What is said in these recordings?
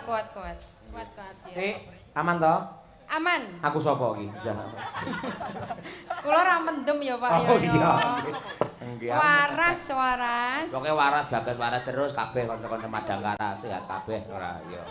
kuat. Ya. Aman toh? Aman. Aku sapa iki? Kula ra mendem ya Pak Oh ya. iya. Waras. Pokoke waras Bagas waras terus kabeh kanca-kanca Madangkara sehat kabeh ora ya.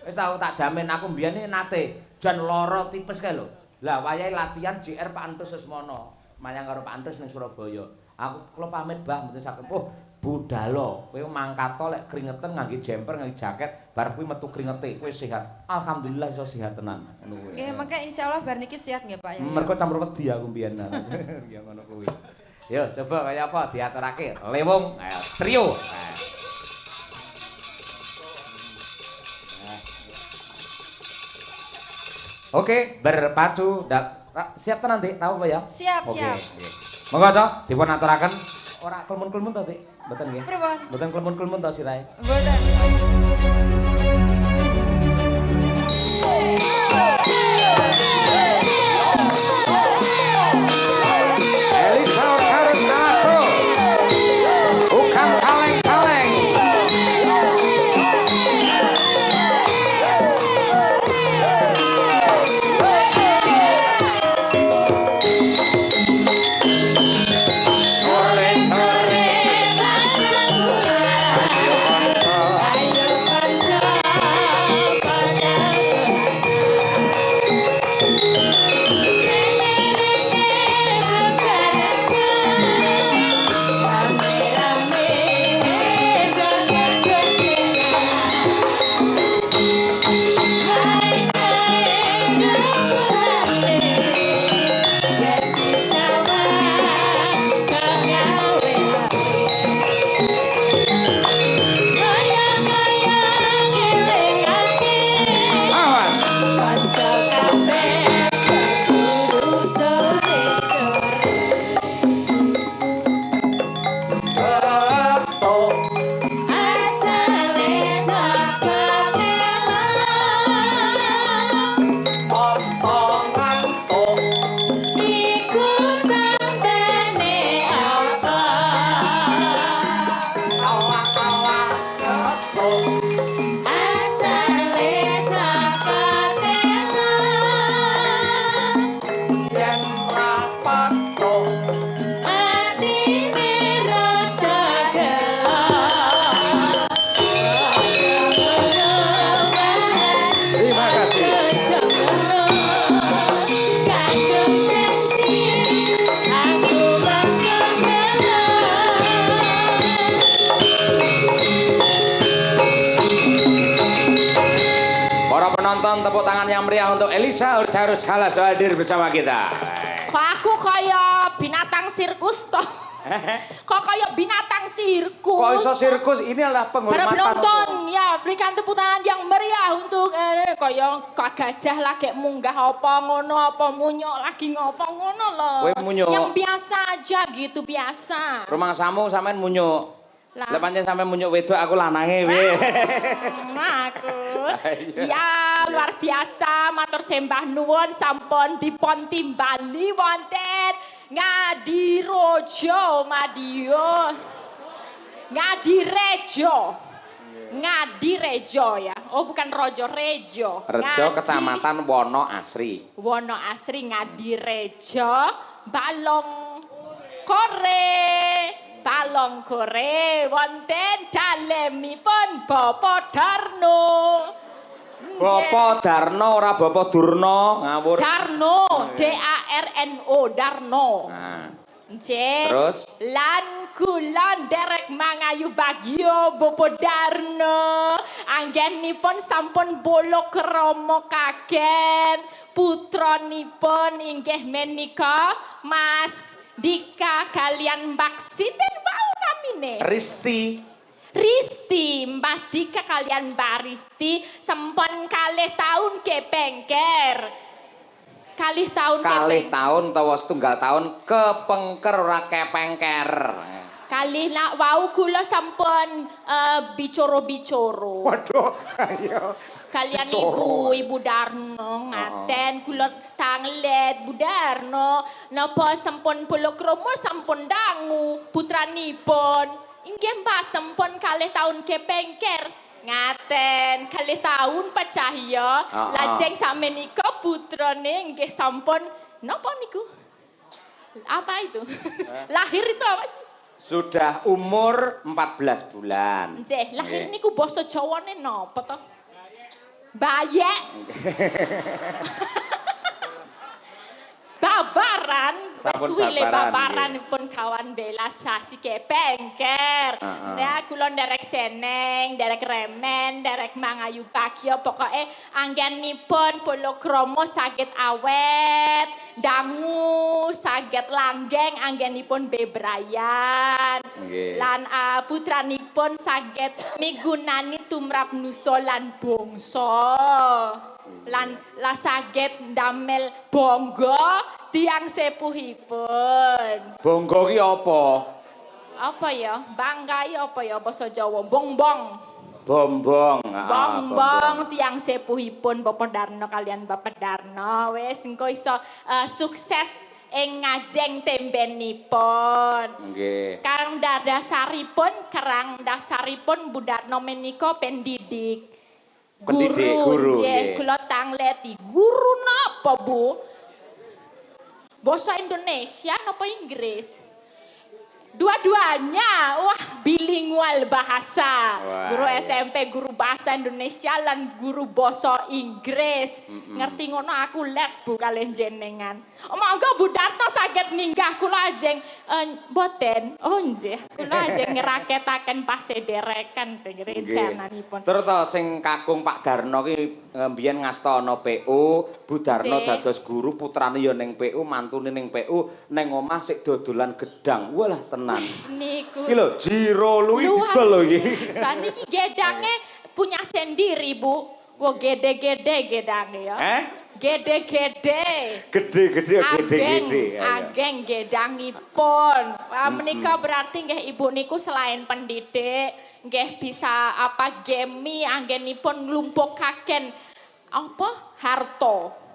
Wis tau tak jamin aku mbiyen iki nate jan lara tipes kae lho. Lah wayahe latihan JR Pak Antus Susmono. Mayang karo Pak Antus ning Surabaya. Aku kula pamit Mbah mboten saged. Oh, budalo. Kowe mangkat lek keringetan ngangge jemper, ngangge jaket, bar kuwi metu keringete, kowe sehat. Alhamdulillah iso sehat tenan. Ngono kuwi. Nggih, mangke insyaallah bar niki sehat nggih Pak ya. Mergo campur wedi aku mbiyen. Ya ngono kuwi. Yo coba kaya apa diaturake. Lewung, ayo trio. Oke, berpacu. Siap tenan, Dik? Tahu apa ya? Siap. Monggo to, dipun aturaken. Ora kelmun-kelmun to, Dik? Mboten nggih. Pripun? Mboten kelmun-kelmun to sirahe. Mboten. Elisa harus masuk. Bukan kaleng-kaleng. Tepuk tangan yang meriah untuk Elisa harus kalah hadir bersama kita. Kok aku kaya binatang sirkus toh? Kok kaya binatang sirkus? Kok iso sirkus? Ini adalah penghormatan. Para penonton, ya berikan tepuk tangan yang meriah untuk kaya gajah lagi munggah apa ngono, apa munyok lagi ngopo ngono loh. Yang biasa aja gitu, biasa. Rumah samu sampean munyok. Lah pancen sampe munyuk wedok aku lanange we. Aku. Ya luar biasa matur sembah nuwun sampun dipun timbali wonten Ngadirojo Madiun. Ngadirejo ya. Oh bukan Rojo, Rejo. Rejo Kecamatan Wono Asri. Wono Asri Ngadirejo Balong Kore wonten dalemipun Bapak Darno. Bapak Darno ora Bapak Durno ngawur. Darno, DARNO Darno. Nah. Nggih. Terus lan kula nderek mangayu bagyo Bapak Darno. Anggenipun sampun bolo krama kagen. Putranipun inggih menika Mas Dika kalian Mbak Sinten wau namine? Risti, Mas Dika kalian Mbak Risti sempon kalih taun kepengker. Kalih taun utawa setunggal taun kepengker ora kepengker. Kalih nak wau kula sampun bicara-bicara. Waduh, ayo. Kalian ibu Darno ngaten kula tanglet Bu Darno napa sampun polokrama sampun dangu putranipun inggih Mbah sampun kalih taun kepengker ngaten kalih tahun Pak Cahyo. Lajeng sakmenika putrane nggih sampun napa niku? Apa itu? Lahir itu apa sih? Sudah umur 14 bulan. Nggih, lahir niku basa Jawane napa to? Bayek. Babaran, suwile babaran pun kawan belas sasi kepengker. Nah, kula nderek seneng, nderek remen, nderek mangayu bagya, pokoke anggenipun pulokromo saged awet, dangu saged langgeng anggenipun bebrayan. Lan putranipun saged migunani tumrap nusa lan bangsa. Lan la saged ndamel bangga tiyang sepuhipun. Bangga ki apa? Apa ya? Bangga apa ya basa Jawa? Bongbong. Bombong. Bongbong tiyang sepuhipun Bapak Darno kalian Bapak Darno. Wis engko iso sukses ing ngajeng tembenipun. Nggih. Karang dasaripun Bu Darno menika pendidik. Guru nggih kula tangleti. Guru napa, Bu? Bahasa Indonesia napa Inggris? Dua-duanya, wah bilingual bahasa. Guru SMP, guru bahasa Indonesia lan guru basa Inggris. Ngerti ngono aku les Bu kalian jenengan. Monggo Bu Darto saged minggah kula ajeng boten. Oh nggih, kula ajeng ngeraketaken pasederekan rencananipun. Terus to sing kakung Pak Darno ki mbiyen ngasta ana PU, Bu Darno dados guru, putrane ya ning PU, mantune ning PU, ning omah sik dodolan gedang. Walah tenan. Niku. Iki lho Jiro Lui didol lho iki. Saniki gedange punya sendiri, Bu. Wah gede-gede gedange ya. Gede-gede. Gede-gede gede-gede. Ageng gedangipun. Menika berarti nggih Ibu niku selain pendidik, nggih bisa gemi anggenipun nglumpukaken apa? Harta.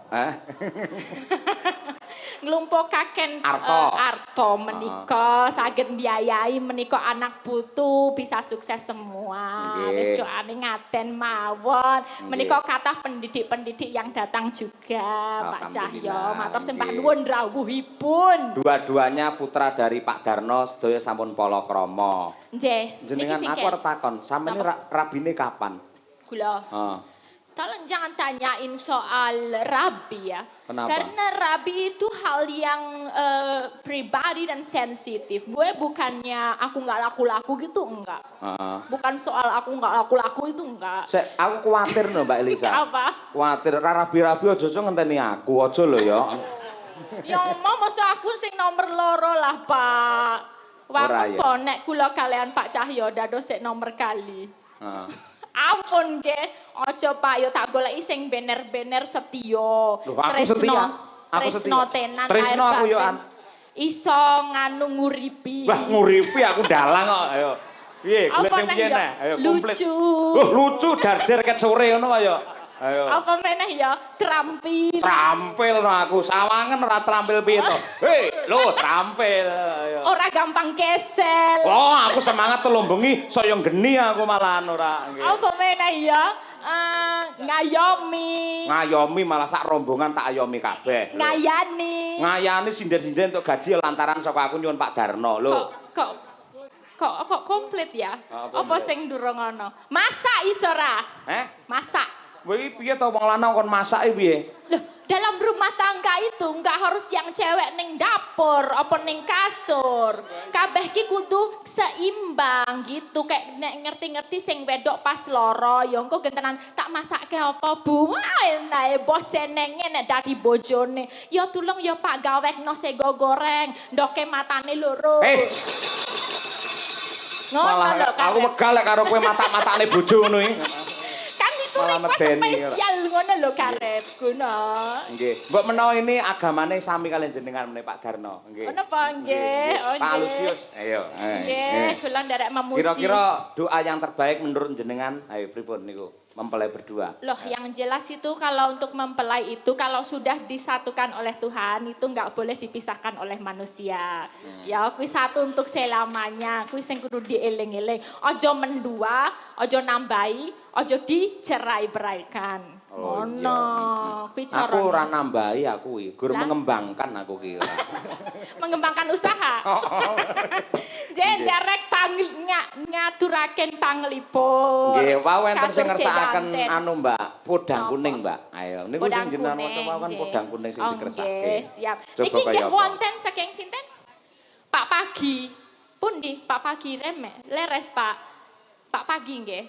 Nglumpukaken arto menika saged mbiayai menika anak putu bisa sukses semua. Wis doane ngaten mawon. Menika kathah pendidik-pendidik yang datang juga Pak Cahyo. Matur sembah nuwun rawuhipun. Dua-duanya putra dari Pak Darno sedaya sampun palakrama. Nggih. Jenengan aku arep takon, sampeyan rabine kapan? Kula. Tolong jangan tanyain soal rabi ya. Kenapa? Karena rabi itu hal yang pribadi dan sensitif. Gue bukannya aku nggak laku-laku gitu, enggak. Bukan soal aku nggak laku-laku itu enggak. Aku khawatir no Mbak Elisa. Apa? Khawatir rabi-rabi aja ngenteni aku aja lho ya. Ya mau masa aku sing nomor loro lah Pak. Wong po nek kula kalian Pak Cahyo dados sik nomor kali. Ampun nggih, aja Pak yo tak goleki sing bener-bener setia. Tresno tenan. Tresno aku yo iso nganu nguripi. Wah, nguripi aku dalang kok. Ayo. Piye, golek sing piye neh? Ayo komplit. Lucu. Lucu dar-dar ket sore ngono ayo. Ayo. Apa meneh ya? Terampil. Terampil no aku, sawangen ora terampil piye to. Hei, lho terampil. Ayo. Ora gampang kesel. Oh, aku semangat telu bengi, saya geni aku malahan ora nggih. Apa meneh ya? Ngayomi. Ngayomi malah sak rombongan tak ayomi kabeh. Ngayani. Ngayani sinden-sinden untuk gaji lantaran saka aku nyuwun Pak Darno lho. Kok komplit ya? Apa sing durung ana? Masak iso ra? Masak. Kowe iki piye to wong lanang kon masake piye? Loh, dalam rumah tangga itu enggak harus yang cewek ning dapur apa ning kasur. Kabeh ki kudu seimbang gitu. Kayak nek ngerti-ngerti sing wedok pas loro ya engko gentenan tak masakke apa Bu? Enae bos senenge nek dadi bojone. Ya tulung ya Pak gawekno sego goreng, ndoke matane loro. Malah aku megal lek karo kowe matak-matakne bojo ngono iki. Malah medeni spesial ngono lho karepku no. Nggih. Mbok menawa ini agamane sami kalian jenengan meneh Pak Darno, nggih. Menapa nggih? Pak Lusius, ayo. Nggih, kula nderek memuji. Kira-kira doa yang terbaik menurut jenengan, ayo pripun niku? Mempelai berdua. Loh, yang jelas itu kalau untuk mempelai itu kalau sudah disatukan oleh Tuhan itu nggak boleh dipisahkan oleh manusia. Ya, kuwi satu untuk selamanya. Kuwi sing kudu dieling-eling. Aja mendua, aja nambahi, aja dicerai-beraikan. Oh, Ngono, kuwi cara. Aku ora nambahi aku iki, gur mengembangkan aku ki. Mengembangkan usaha. Jen derek ngaturaken panglipur. Nggih, wau enten sing ngersakaken anu Mbak, podang kuning Mbak. Ayo, niku sing jenengan maca wawan podang kuning sing dikersake. Nggih, siap. Niki nggih wonten saking sinten? Pak Pagi. Pundi Pak Pagi leres Pak. Pak Pagi nggih.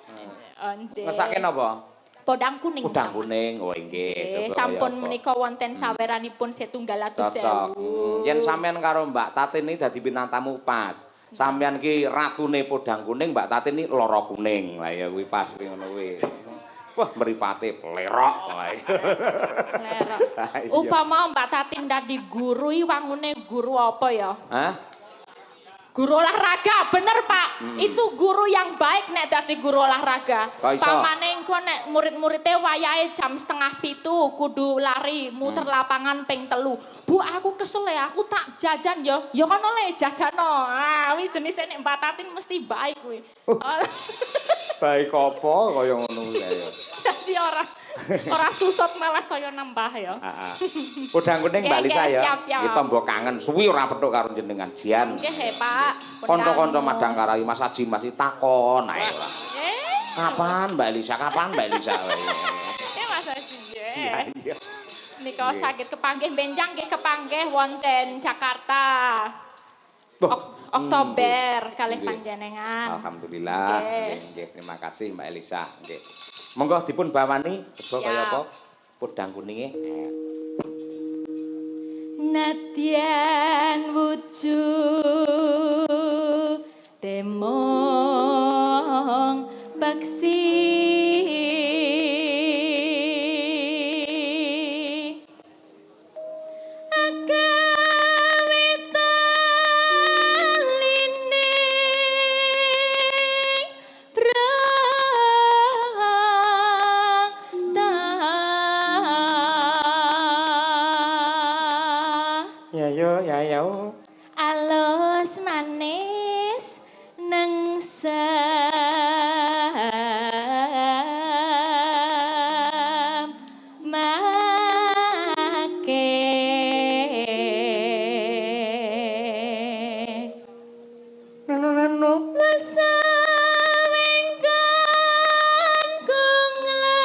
Nggih. Ngersake napa? Podang kuning. Podang kuning, oh nggih. Sampun menika wonten saweranipun 1.700.000. Yen sampean karo Mbak Tatin iki dadi bintang tamu pas. Sampean ki ratune podang kuning, Mbak Tatin iki lara kuning. Lah ya kuwi pas kuwi ngono kuwi. Wah, mripate plerok. Plerok. Upama Mbak Tatin dadi guru iki wangune guru apa ya? Hah? Guru olahraga, bener Pak. Itu guru yang baik nek dadi guru olahraga. Pamane engko nek murid-muride wayahe jam 6:30 kudu lari muter lapangan ping 3. Bu, aku kesel ya, aku tak jajan ya. Ya kono le jajano. Ah, wis jenise nek Mbak Tatin mesti baik kuwi. Baik apa kaya ngono kuwi ya. Dadi ora susut malah saya nambah ya. Heeh. Podang kuning Mbak Lisa ya. Kita mbok kangen suwi ora petuk karo jenengan Jian. Nggih, Pak. Kanca-kanca Madangkarahi Mas Haji masih takon ae ora. Kapan Mbak Lisa? Kapan Mbak Lisa? Mas Haji. Iya. Nika saged kepanggih benjang nggih kepanggih wonten Jakarta. Oktober kalih panjenengan. Alhamdulillah. Nggih, terima kasih Mbak Elisa. Nggih. Monggo dipun bawani coba kaya apa? Podang kuninge. Nadyan wujud temong paksi alus manis nengsem make masa wingkan kungla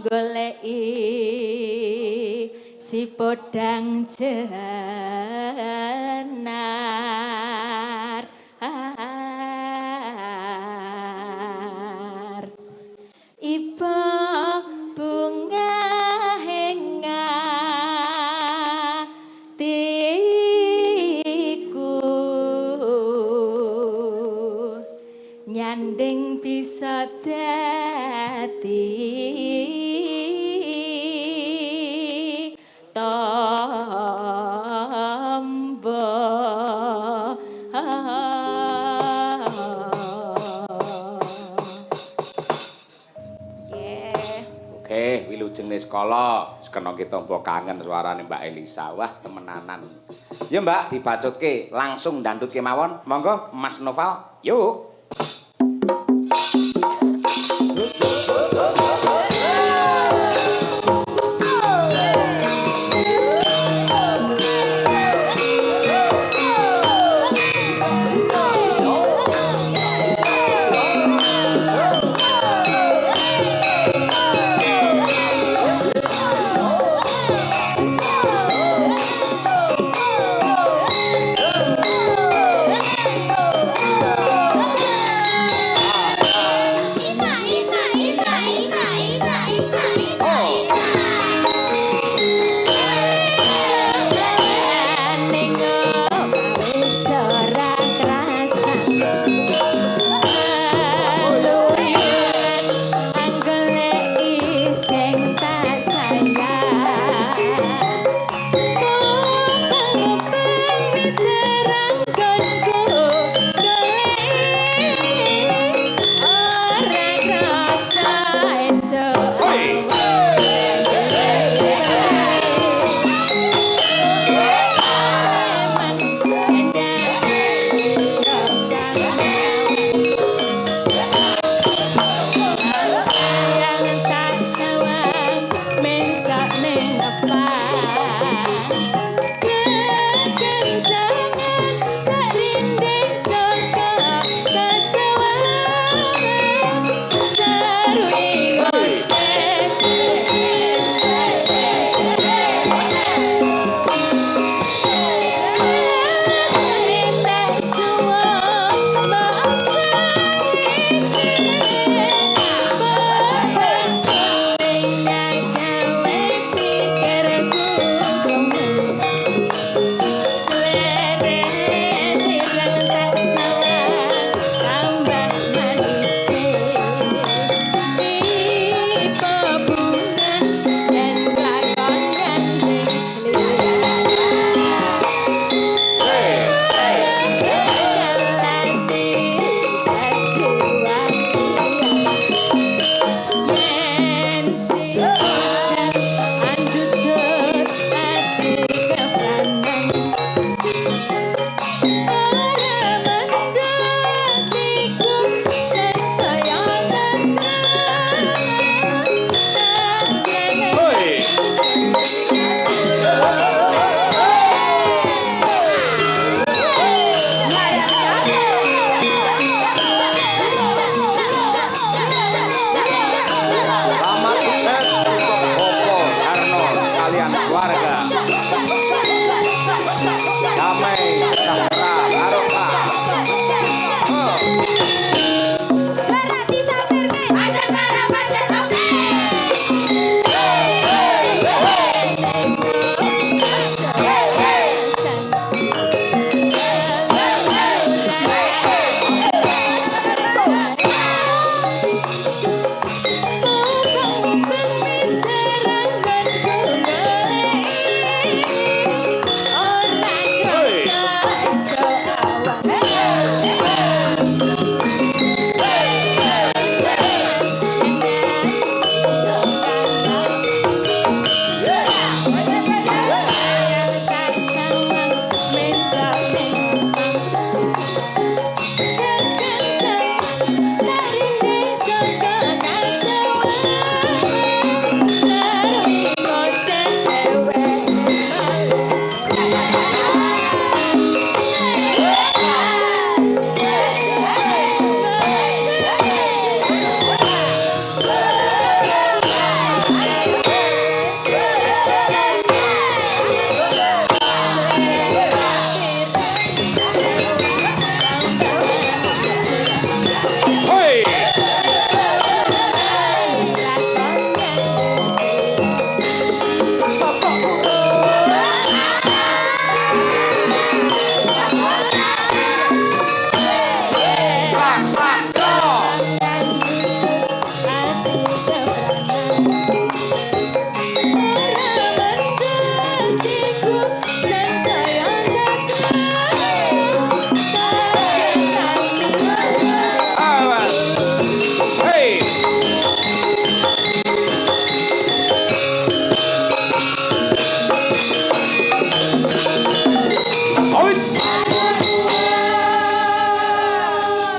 goleki si podang jenar iba bunga hengatiku nyanding bisa dadi tombo Oke, wilujeng Niskala, sekena kita mbok kangen suarane Mbak Elisa. Wah, temenanan. Ya Mbak, dibacutke langsung ndandutke mawon. Monggo Mas Noval. Yuk. Oh,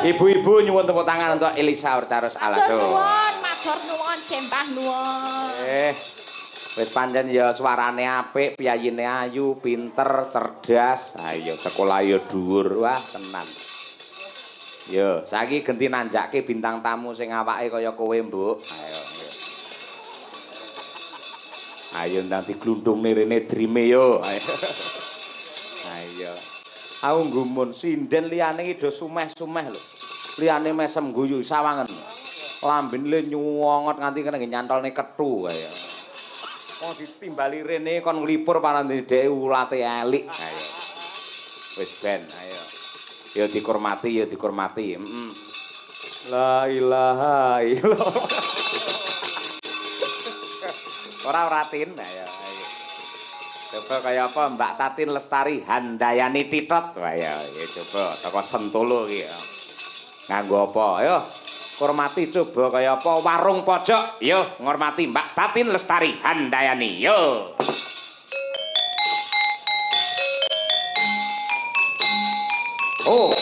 Ibu-ibu nyuwun tepuk tangan untuk Elisa Orcaros Alaso. Matur nuwun, sembah nuwun. Wis pancen ya suarane apik, piyayine ayu, pinter, cerdas. Ayo sekolah ya dhuwur. Wah, tenan. Yo, saiki genti nanjake bintang tamu sing awake kaya kowe, Mbok. Ayo. Ayo ndang diglundungne rene drime yo. Ayo. Ayo. Aku nggumun sinden liyane iki do sumeh-sumeh lho. Liyane mesem guyu sawangen. Lambene nyuwongot nganti kena nyantolne kethu kaya. Mau ditimbali rene kon nglipur parane dhek ulate elik. Ayo. Wis ben, ayo. Ya dikurmati, ya dikurmati. La ilaha illallah. Ora Tin, ayo. Coba kaya apa Mbak Tatin Lestari Handayani Titot. Ayo, ya coba teko Sentolo iki. Nganggo apa? Ayo. Hormati coba kaya apa warung pojok. Yo, ngormati Mbak Tatin Lestari Handayani. Yo. Oh.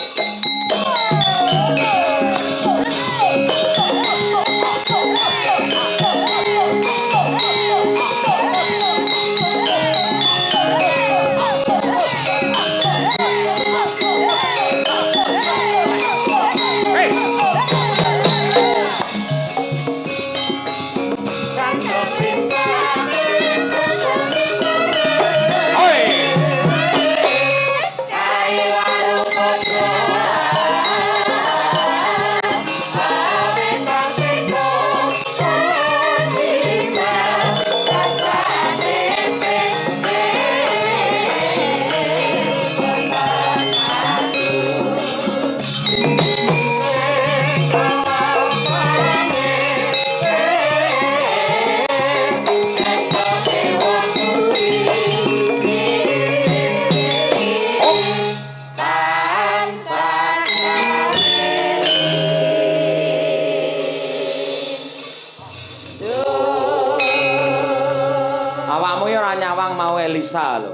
Elisa lho.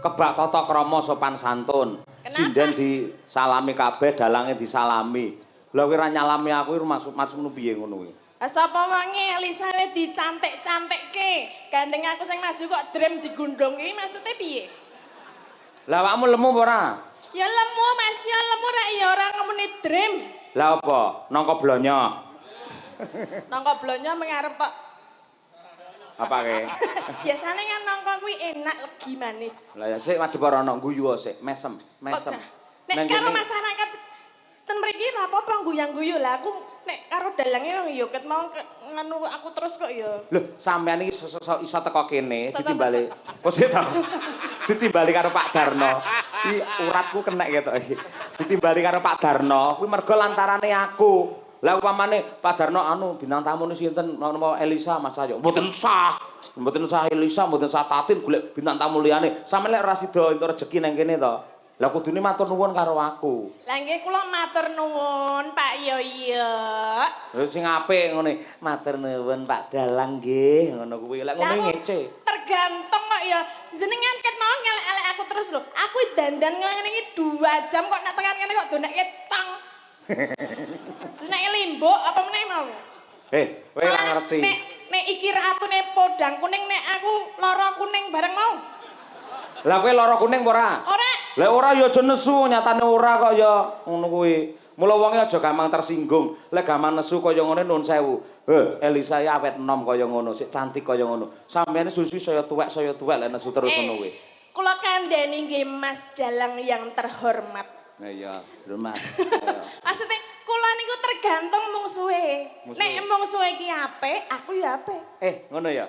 Kebak tata krama sopan santun. Sinden disalami kabeh, dalange disalami. Lah kowe ora nyalami aku maksudmu piye ngono kuwi? Sapa wangi Elisa dicantik-cantikke. Gandeng aku sing maju kok drem digundhong iki maksude piye? Lah awakmu lemu apa ora? Ya lemu Mas, ya lemu rek ya ora ngemuni drem. Lah apa? Nangka blonyo. Nangka blonyo mengarep kok. Apa ke? Biasane kan nangka kuwi enak legi manis. Lah ya sik madhep ora ana guyu sik, mesem. Nek karo masyarakat ten mriki ra apa-apa guyang-guyu lah aku nek karo dalange ya ket mau nganu aku terus kok ya. Lho, sampean iki iso teko kene ditimbali. Posisi to. Ditimbali karo Pak Darno. Iki uratku kena ketok iki. Ditimbali karo Pak Darno kuwi mergo lantarane aku. Lah upamane Pak Darno anu bintang tamu niku sinten nama Elisa Mas Ayo. Mboten sah. Mboten sah Elisa, mboten sah Tatin golek bintang tamu liyane. Sampe lek ora sida entuk rejeki nang kene to. Lah kudune matur nuwun karo aku. Lah nggih kula matur nuwun Pak Yoyo. Lha sing apik ngene. Matur nuwun Pak Dalang nggih, ngono kuwi. Lek ngene ngece. Tergantung kok ya. Jenengan ket mau ngelek-elek aku terus lho. Aku dandan ngene iki 2 jam kok nek tekan kene kok donekke tang. Donekke limbuk apa meneh mau? Kowe ora ngerti. Nek iki ratune podang kuning nek aku lara kuning bareng mau. Lah kowe lara kuning apa ora? Ora. Lah ora ya aja nesu, nyatane ora kok ya ngono kuwi. Mula wonge aja gampang tersinggung. Lek gampang nesu kaya ngene nuwun sewu. Elisa ya awet enom kaya ngono, sik cantik kaya ngono. Sampeyan susu saya tuwek lek nesu terus ngono kuwi. Kula kandhani nggih Mas Jalang yang terhormat. Nah iya, hormat. Maksudnya kula niku tergantung mungsuhe. Nek mungsuhe iki apik, aku ya apik. Ngono ya?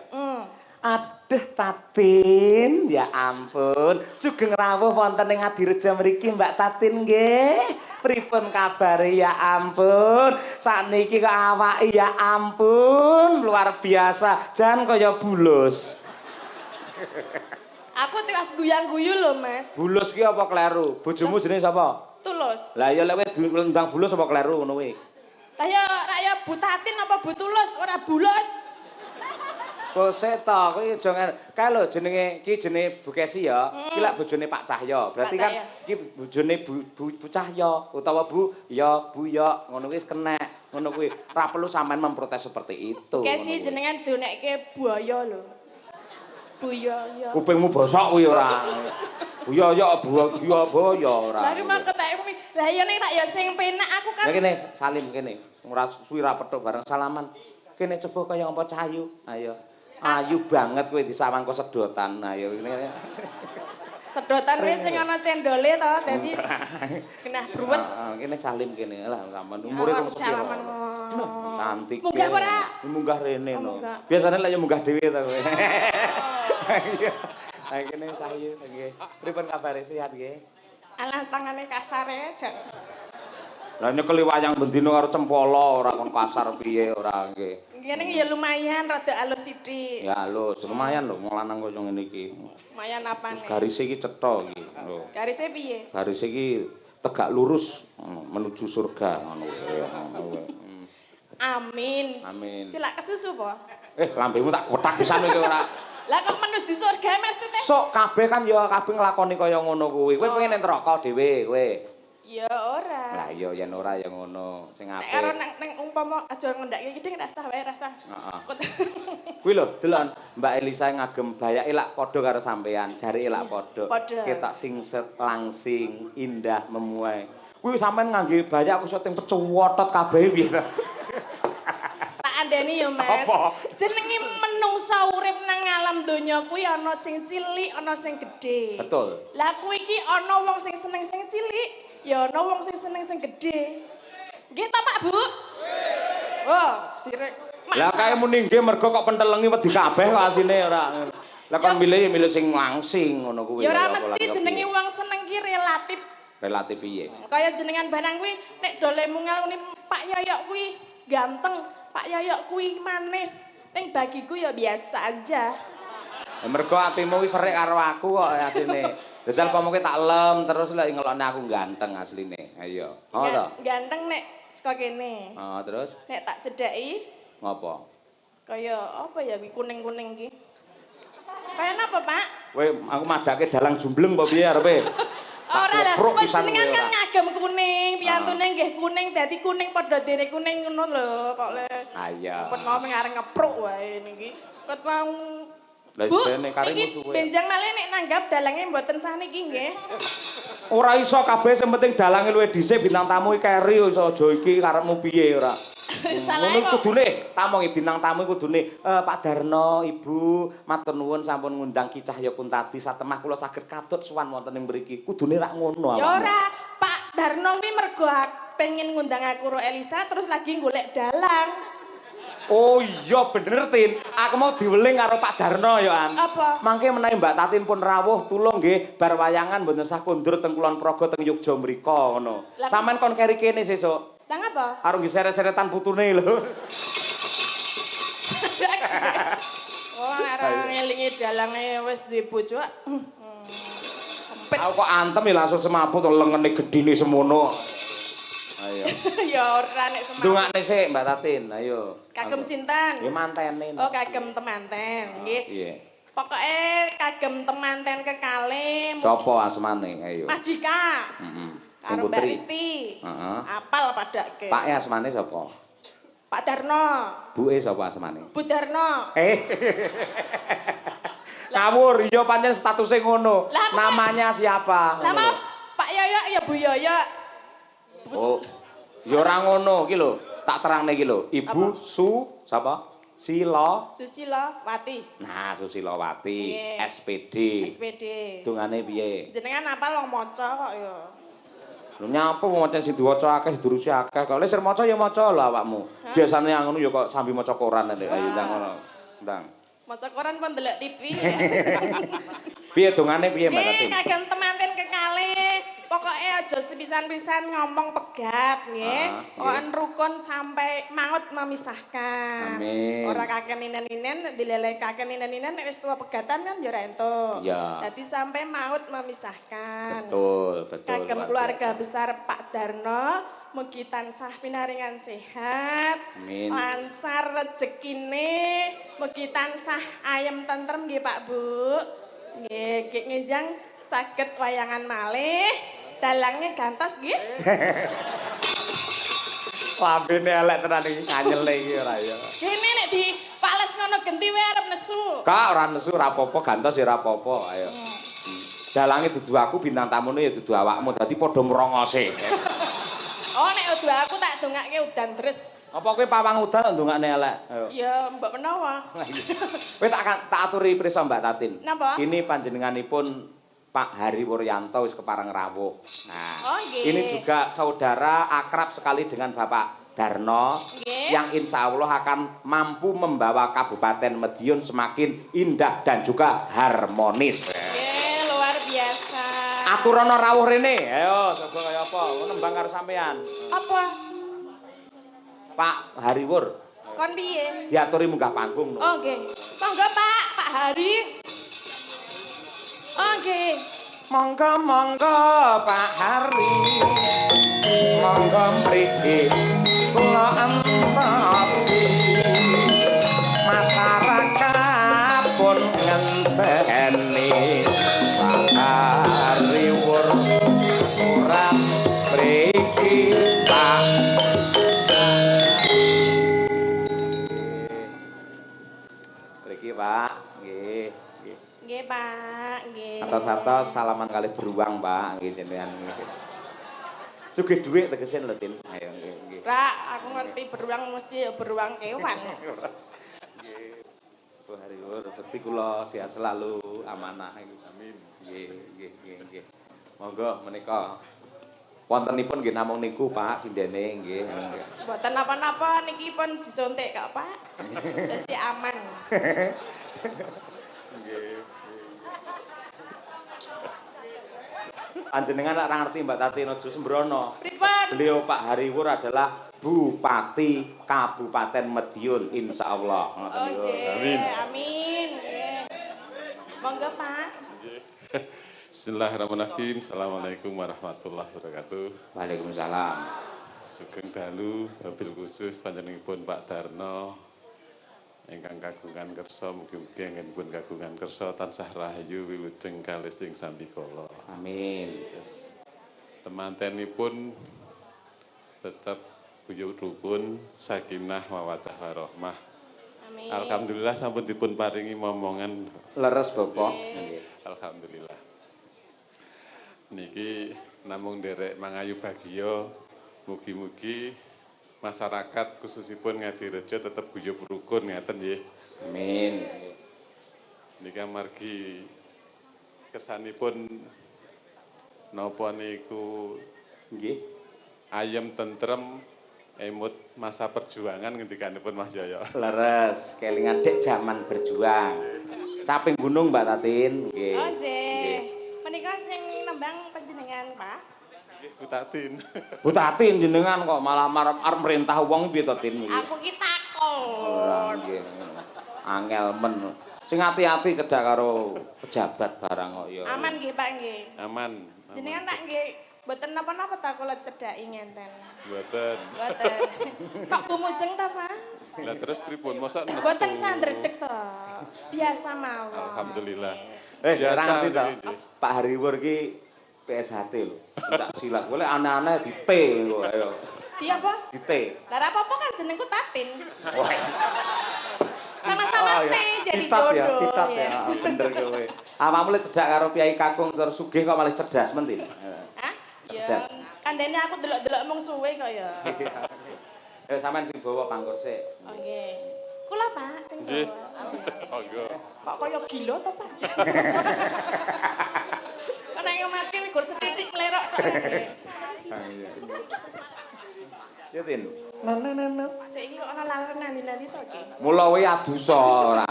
Aduh Tatin, ya ampun. Sugeng rawuh wonten ing Adireja mriki Mbak Tatin nggih. Pripun kabare ya ampun. Sakniki kok awake ya ampun, luar biasa. Jan kaya bulus. Aku tiwas guyang-guyu lho Mas. Bulus ki apa kleru? Bojomu jenenge sapa? Tulus. Lah ya lek kowe ndang bulus apa kleru ngono kuwi? Lah ya Bu Tatin apa Bu Tulus ora bulus. Bose to, kuwi aja kae lho jenenge iki jenenge Bu Kesi ya. Iki lak bojone Pak Cahyo. Berarti kan iki bojone Bu Cahyo utawa Bu ya ngono kuwi wis kenek. Ngono kuwi. Ora perlu sampean memprotes seperti itu. Kesi jenengan donekke buaya lho. Buaya. Kupingmu bosok kuwi ora. Buaya buaya ora. Lah iki mangke tak ngomong. Lah ya nek tak ya sing penak aku kan. Ya kene salim kene. Ora suwi ra petuk bareng salaman. Kene coba kaya apa Cahyu. Ayo. Ayu banget kowe disawangko sedotan. Ayo kene. Sedotan wis sing ana cendole to dadi genah bruwet. Heeh, kene salim kene. Lah sampean umure wong salaman. Cantik. Munggah ora? Munggah rene no. Munggah. Biasane lek yo munggah dhewe to kowe. Ayo kene Cahyu nggih. Pripun kabare sehat nggih? Alah tangane kasare jan. Lah nyekeli wayang bendina karo cempala ora kon pasar piye ora nggih. Kene ya lumayan rada alus sithik. Ya halus, lumayan lho wong lanang kaya ngene iki. Lumayan apane? Garise iki cetha iki. Lho. Garise piye? Garise iki tegak lurus menuju surga ngono kuwi. Amin. Amin. Silak kesusu po? Lambemu tak kotak pisan iki ora. Lah kok menuju surga maksudnya? Sok kabeh kan ya kabeh nglakoni kaya ngono kuwi. Kowe pengen ning neraka dhewe kowe. Ya ora. Lah iya yen ora ya ngono. Sing Nek apik. karo nang umpama aja ngendake iki rasah wae rasah. Heeh. Kuwi lho, delon Mbak Elisa ngagem bayake lak padha karo sampean, jarike lak padha. Ketok singset langsing, indah memuai. Kuwi sampean ngangge bayak aku syuting pecuwotot kabeh piye ta? Tak andeni ya Mas. Jenenge menungsa urip nang alam donya kuwi ana sing cilik, ana sing gedhe. Betul. Lah kuwi iki ana wong sing seneng sing cilik, ya ana wong sing seneng sing gedhe. Nggih ta Pak Bu? Oh, direk. Lah kaya muni nggih mergo kok pentelengi wedi kabeh kok asine ora. Lah kon milih sing langsing ngono kuwi. Ya ora mesti jenenge wong seneng ki relatif. Relatif piye? Kaya jenengan barang kuwi nek dole mungal ngene Pak Yoyok kuwi ganteng, Pak Yoyok kuwi manis. Ning bagiku ya biasa aja. Ya mergo atimu wis serik karo aku kok asine. Jajal komoke tak lem terus lek ngelokne aku ganteng asline. Ayo. Oh to. Ganteng nek saka kene. Oh terus Nek tak cedhaki ngopo? kaya apa ya kuwi kuning-kuning iki. Kaya napa, Pak? Kowe aku madake dalang jumbleng apa piye arepe? Ora lah, wis jenengan kan ngagem kuning, piyantune nggih kuning dadi kuning padha dene kuning ngono lho kok le. Iya. Kok mau arep ngepruk wae niki. Kok mau Lah isine karimu suwe. Benjang malih nek nanggap dalange mboten saniki nggih. Ora iso kabeh sing penting dalange luwih dhisik bintang tamu iki keri iso aja iki karepmu piye ora. Ngono kudune tamongi bintang tamu kudune Pak Darno, Ibu, matur nuwun sampun ngundang Ki Cahya Kuntadi satemah kula saged katut sowan wonten ing mriki. Kudune rak ngono. Ya ora, Pak Darno kuwi mergo pengen ngundang aku karo Elisa terus lagi golek dalang. Oh iya bener Tin. Aku mau diweling karo Pak Darno ya An. Apa? Mangke menawi Mbak Tatin pun rawuh tulung nggih bar wayangan mboten sah kondur teng Kulon Progo teng Yogya mriko ngono. Sampeyan kon keri kene sesuk. Lah ngapa? Karo nggih seret-seretan putune lho. Oh, ora ngelingi dalange wis duwe bojo. Aku kok antem ya langsung semaput lengene gedine semono. Ayo. Ya ora nek semangat. Ndongakne sik Mbak Tatin, ayo. Kagem sinten? Ya mantene. Oh, kagem temanten, nggih. Iya. Pokoke kagem temanten kekalih. Sopo asmane? Ayo. Mas Jika. Heeh. Karo Mbak Risti. Heeh. Apal padake. Pak asmane sapa? Pak Darno. Buke sapa asmane? Bu Darno. Ngawur, iya pancen statusnya ngono. Namanya siapa? Nama Pak Yoyok ya Bu Yoyok. Oh. Ya ora ngono iki lho. Tak terangne iki lho. Ibu sapa? Susila Wati. Nah, Susilawati, Nggih. SPD. SPD. Dungane piye? Jenengan apal wong maca kok ya. Lho nyapa wong maca sing diwaca akeh didurusi akeh kok. Lek sir maca ya maca lho awakmu. Biasane ngono ya kok sambil maca koran nek ayo ndang ngono. Ndang. Maca koran pun ndelok TV. Piye dongane piye Mbak Tatin? Nggih, kagem temanten kekalih. Pokoke aja sepisan-pisan ngomong pegat nggih. Pokoke rukun sampai maut memisahkan. Amin. Ora kaken inen-inen dileleh kaken inen-inen nek wis tuwa pegatan kan ya ora entuk. Iya. Dadi sampai maut memisahkan. Betul. Kagem keluarga besar Pak Darno, mugi tansah pinaringan sehat, amin. Lancar rezekine, mugi tansah ayem tentrem nggih Pak Bu. Nggih, Ki Ngejang saged wayangan malih, dalangnya gantos nggih. Lambene elek tenan iki nganyele iki ora ya. Kene nek dipales ngono genti wae arep nesu. Kak ora nesu ora apa-apa, gantos ya ora apa-apa. Ayo. Dalange dudu aku bintang tamune ya dudu awakmu, dadi padha mrongose. Oh nek udu aku tak dongake udan terus. Apa kowe pawang udan ndongakne elek? Ayo. Ya mbok menawa. Kowe tak aturi prisa Mbak Tatin. Napa? Ini panjenenganipun Pak Hari Wuryanto wis kepareng rawuh. Nah, oh, nggih. ini juga saudara akrab sekali dengan Bapak Darno nggih. yang insya Allah akan mampu membawa Kabupaten Madiun semakin indah dan juga harmonis. Nggih, luar biasa. Aturana rawuh rene. Ayo, coba kaya apa? Nembang karo sampean. Apa? Pak Hari Wur. Kon piye? Diaturi munggah panggung. Oh, nggih. Monggo Pak Hari. Oh, nggih. Monggo Pak Hari. Monggo mriki kula antosi. Masyarakat pun ngenteni Pak Hari Wur surat mriki Pak. Mriki Pak, nggih. Nggih, Pak. Nggih. Atos-atos salaman kali beruang, Pak. Nggih jenengan nggih. Sugih dhuwit tegese lho, Tin. Ayo nggih, nggih. Ra, aku ngerti beruang mesti beruang kewan. Nggih. Bu Hari Wur, bekti kula sehat selalu, amanah. Amin. Nggih, nggih, nggih, nggih. Monggo menika wontenipun nggih namung niku, Pak, sindene nggih. Mboten napa-napa niki pun disuntik kok, Pak. Dadi aman. Panjenengan ora ngerti Mbak Tatin aja sembrono. Pripun? Beliau Pak Hari Wur adalah Bupati Kabupaten Madiun insyaallah. Oh, amin. Amin. Nggih. Monggo, Pak. Bismillahirrahmanirrahim. Assalamualaikum warahmatullahi wabarakatuh. Waalaikumsalam. Sugeng dalu wabil khusus panjenenganipun Pak Darno ingkang kagungan kersa mugi-mugi anggenipun kagungan kersa tansah rahayu wilujeng kalih sing sambikala. Amin. Yes. Temantenipun tetap guyub rukun, sakinah mawaddah warahmah. Amin. Alhamdulillah sampun dipun paringi momongan. Leres Bapak. Alhamdulillah. Niki namung nderek mangayu bagya mugi-mugi masyarakat khususipun Ngadirejo tetap guyub rukun ngeten nggih. Amin. Niki amargi kersanipun napa niku Nggih. ayem tentrem emut masa perjuangan ngendikanipun Mas Yoyo. Leres, kelingan dek zaman berjuang. Caping gunung Mbak Tatin. Nggih. Oh, nggih. Menika sing nembang panjenengan, Pak. Nggih, Bu Tatin. Bu Tatin jenengan kok malah arep merintah wong piye to Tin? Aku ki takon. Ora nggih. Angel men. Sing ati-ati cedhak karo pejabat barang kok ya. Aman nggih, Pak nggih. Aman. Jenengan tak nggih mboten napa-napa ta kula cedhaki ngenten. Mboten. Mboten. Kok kumujeng ta, Pak? Lah terus pripun? Mosok nesu. Mboten sandredeg to. Biasa mawon. Alhamdulillah. Ora ngerti to. niki, nggih. Pak Hariwur ki PSHT lho. Tak silat. Boleh aneh-aneh di T kok ayo. Di apa? Di T. Lah ra apa-apa kan jenengku Tatin. Wah. Sama-sama Oh, T ya. jadi Kitab ya, jodoh. kitab ya. Bener kowe. Awakmu le cedhak karo Kyai Kakung terus sugih kok malah cerdas men, Tin. Hah? Ya, Cerdas. kandhane aku delok-delok mung suwe kok ya. Ya sampean sing bawa pangkur sik. Oh nggih. Kula Pak sing Nggih. bawa. Monggo. Kok kaya gila to Pak? Kok nek mati wigur sethithik nglerok tok. Ya Tin. Saiki kok ana laler nanti-nanti to iki. Mula kowe adusa ora.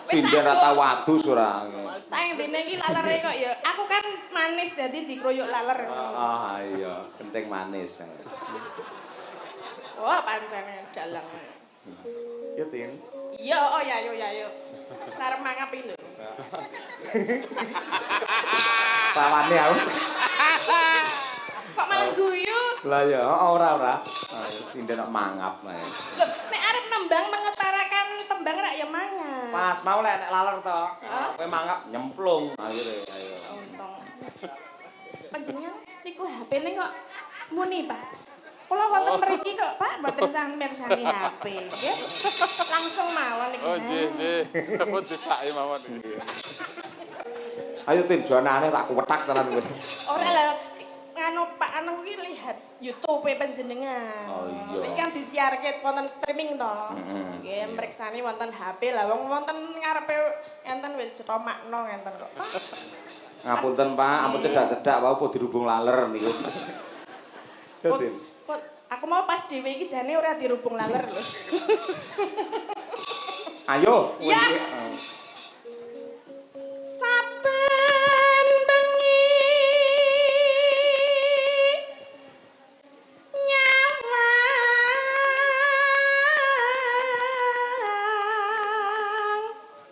Sinden ra tau adus ora. Saeng dene iki lalere kok ya. Aku kan manis dadi dikroyok laler. Ah iya, kencing manis. Wah, pancene dalang. Ya Tin. Iya, oh ya yo ya yo. Sarep mangap iki lho. Sawane aku. Kok malah guyu? Lah ya, ora. Ayo sinden kok mangap ae. Loh, nek arep nembang mengutarakan tembang rak ya mangan. Pas mau lek nek laler to. Kowe mangap nyemplung akhire ayo. Untung. Panjenengan niku HP-ne kok muni, Pak. Kula wonten mriki kok, Pak, mboten sampe mirsani HP, nggih. Langsung mawon iki. Oh, nggih. Apa desake mawon iki. Ayo Tin, jonane tak kuwetak tenan kowe. Ora lah nganu Pak anu iki lihat YouTube panjenengan. Oh iya. Iki kan disiarke wonten streaming to. Nggih, mriksani wonten HP lah wong wonten ngarepe enten wis cetomakno ngenten kok. Ngapunten Pak, ampun cedak-cedak wae po dirubung laler niku. Yo Tin. Kok aku mau pas dhewe iki jane ora dirubung laler lho. Ayo. Ya. Saben bengi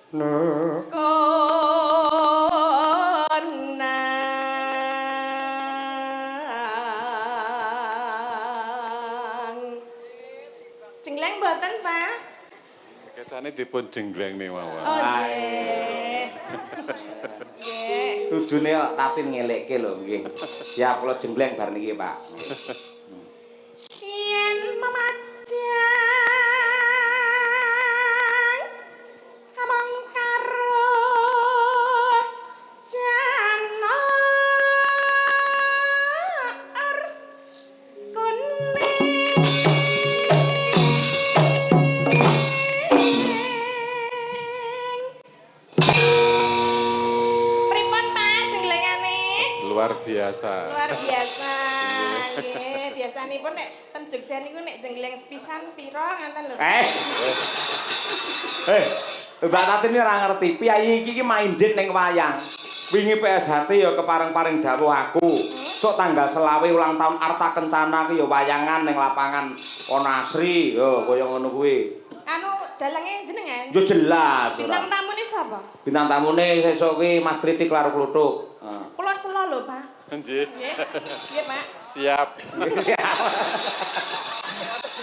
nyawang konang jengleng mboten Pak? Sekecane dipun jenggleng nih mawon. Oh nggih. Nggih. Tujune kok Tatin ngelekke lho nggih. Siap kula jembleng bar niki, Pak. Yen memajang among karo janar kuning. Pripun Pak jenglengane? Luar biasa. Luar biasa. Nggih, biasanipun nek ten Jogja niku nek jengleng sepisan pira ngaten lho. Mbak Tatin ini ora ngerti, piyayi iki main dit ning wayang. Wingi PSHT ya kepareng-pareng dawuh aku. Sok tanggal 20 ulang tahun Arta Kencana ki ya wayangan ning lapangan Onasri, yo kaya ngono kuwi. Anu dalange jenengan? Yo jelas ora. Bintang tamune sapa? Bintang tamune sesuk ki Mas Kritik karo Kluthuk. Kula selo lho, Pak. Nggih. Nggih. Nggih, Pak. Siap.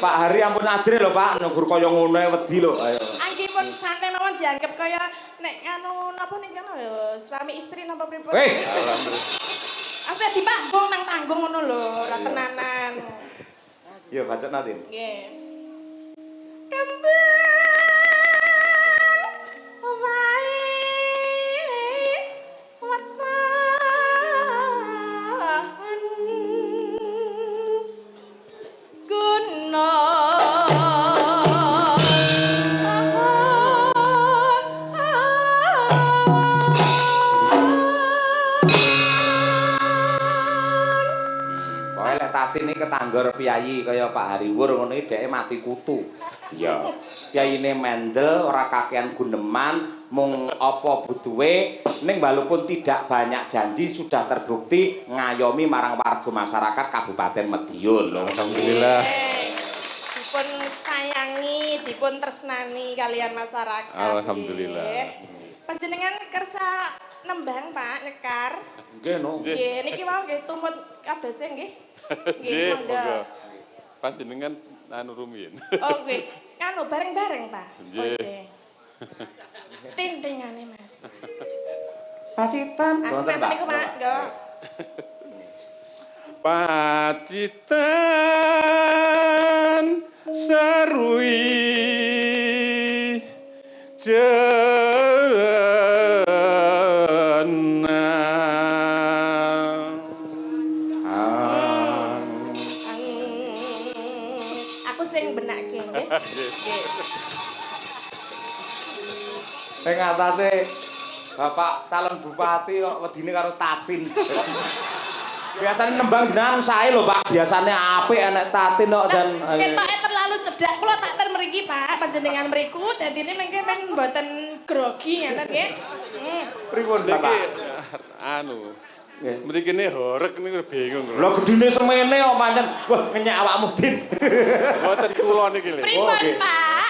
Pak Hari ampun ajre lho Pak, nunggur kaya ngono wedi lho. Ayo. Anggipun santai mawon dianggep kaya nek anu napa niki lho, suami istri napa pripun? Wis. Asa dipanggung nang tanggung ngono lho, ora tenanan. Yo bacot Natin. Nggih. Kembang wae watan guna Pokoke lek Tatin iki ketanggor piyayi kaya Pak Hariwur ngono iki dheke mati kutu. Iya. Piyayine mendel ora kakean guneman, mung apa butuhe ning walaupun tidak banyak janji sudah terbukti ngayomi marang warga masyarakat Kabupaten Madiun lho. Alhamdulillah. Dipun sayangi, dipun tresnani kalian masyarakat. Alhamdulillah. Panjenengan kersa nembang Pak Nekar. Nggih no. Nggih, niki wau nggih tumut kadose nggih. Nggih, monggo. monggo. Panjenengan anu rumiyin. Oh nggih, anu bareng-bareng Pak. Nggih. Tindingane Mas. Pasitan. Asma niku Pak, nggo. Pacitan serui Aku sing benake nggih. Nggih. Ning atase Bapak calon bupati kok wedine karo Tatin. Biasanya nembang jenengan sae lho Pak, biasane apik enek Tatin kok dan Ketoke terlalu cedak kula tak ten mriki Pak, panjenengan mriku dadine mengke men mboten grogi ngeten nggih. pripun Niki Bapak? anu. Mriki ne horeg niku bingung kula. Lah gedine semene kok pancen wah ngenyek awakmu Din. Mboten kula niki lho. Pripun Pak?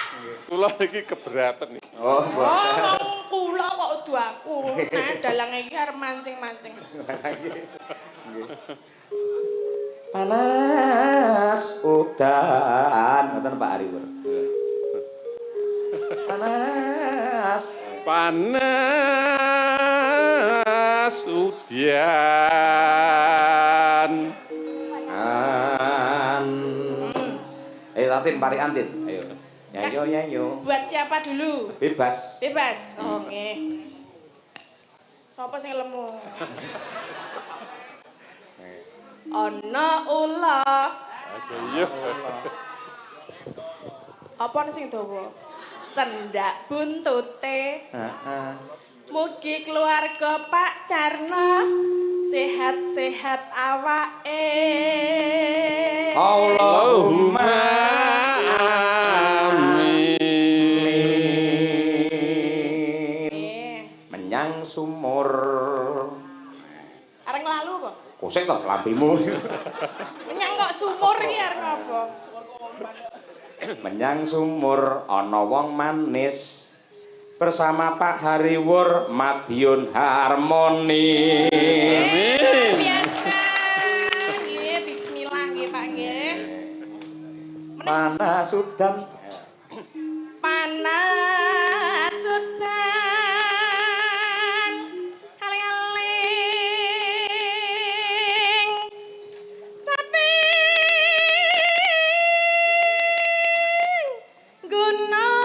Kula niki keberatan niki. Oh, Oh, kula kok udu aku. Nah, dalange iki arep mancing-mancing. Panas udan, ngoten Pak Ari Pur. Panas udan. Tatin pari antin. Ayo. Nyanyo. Buat siapa dulu? Bebas. Bebas. Oke. Sopo sing lemu? Ana ula. Iya. Apa sing dawa? Cendak buntute. Heeh. Mugi keluarga Pak Darno sehat-sehat awake. Allahumma amin. Menyang sumur. Areng lalu apa? Kosek to lampimu. Menyang kok sumur iki areng apa? Menyang sumur ana wong manis bersama Pak Hariwur Madiun Harmoni. Biasa. Nggih, bismillah nggih Pak nggih. Panas udan. Panas udan. Aling-aling. Caping. Gunung.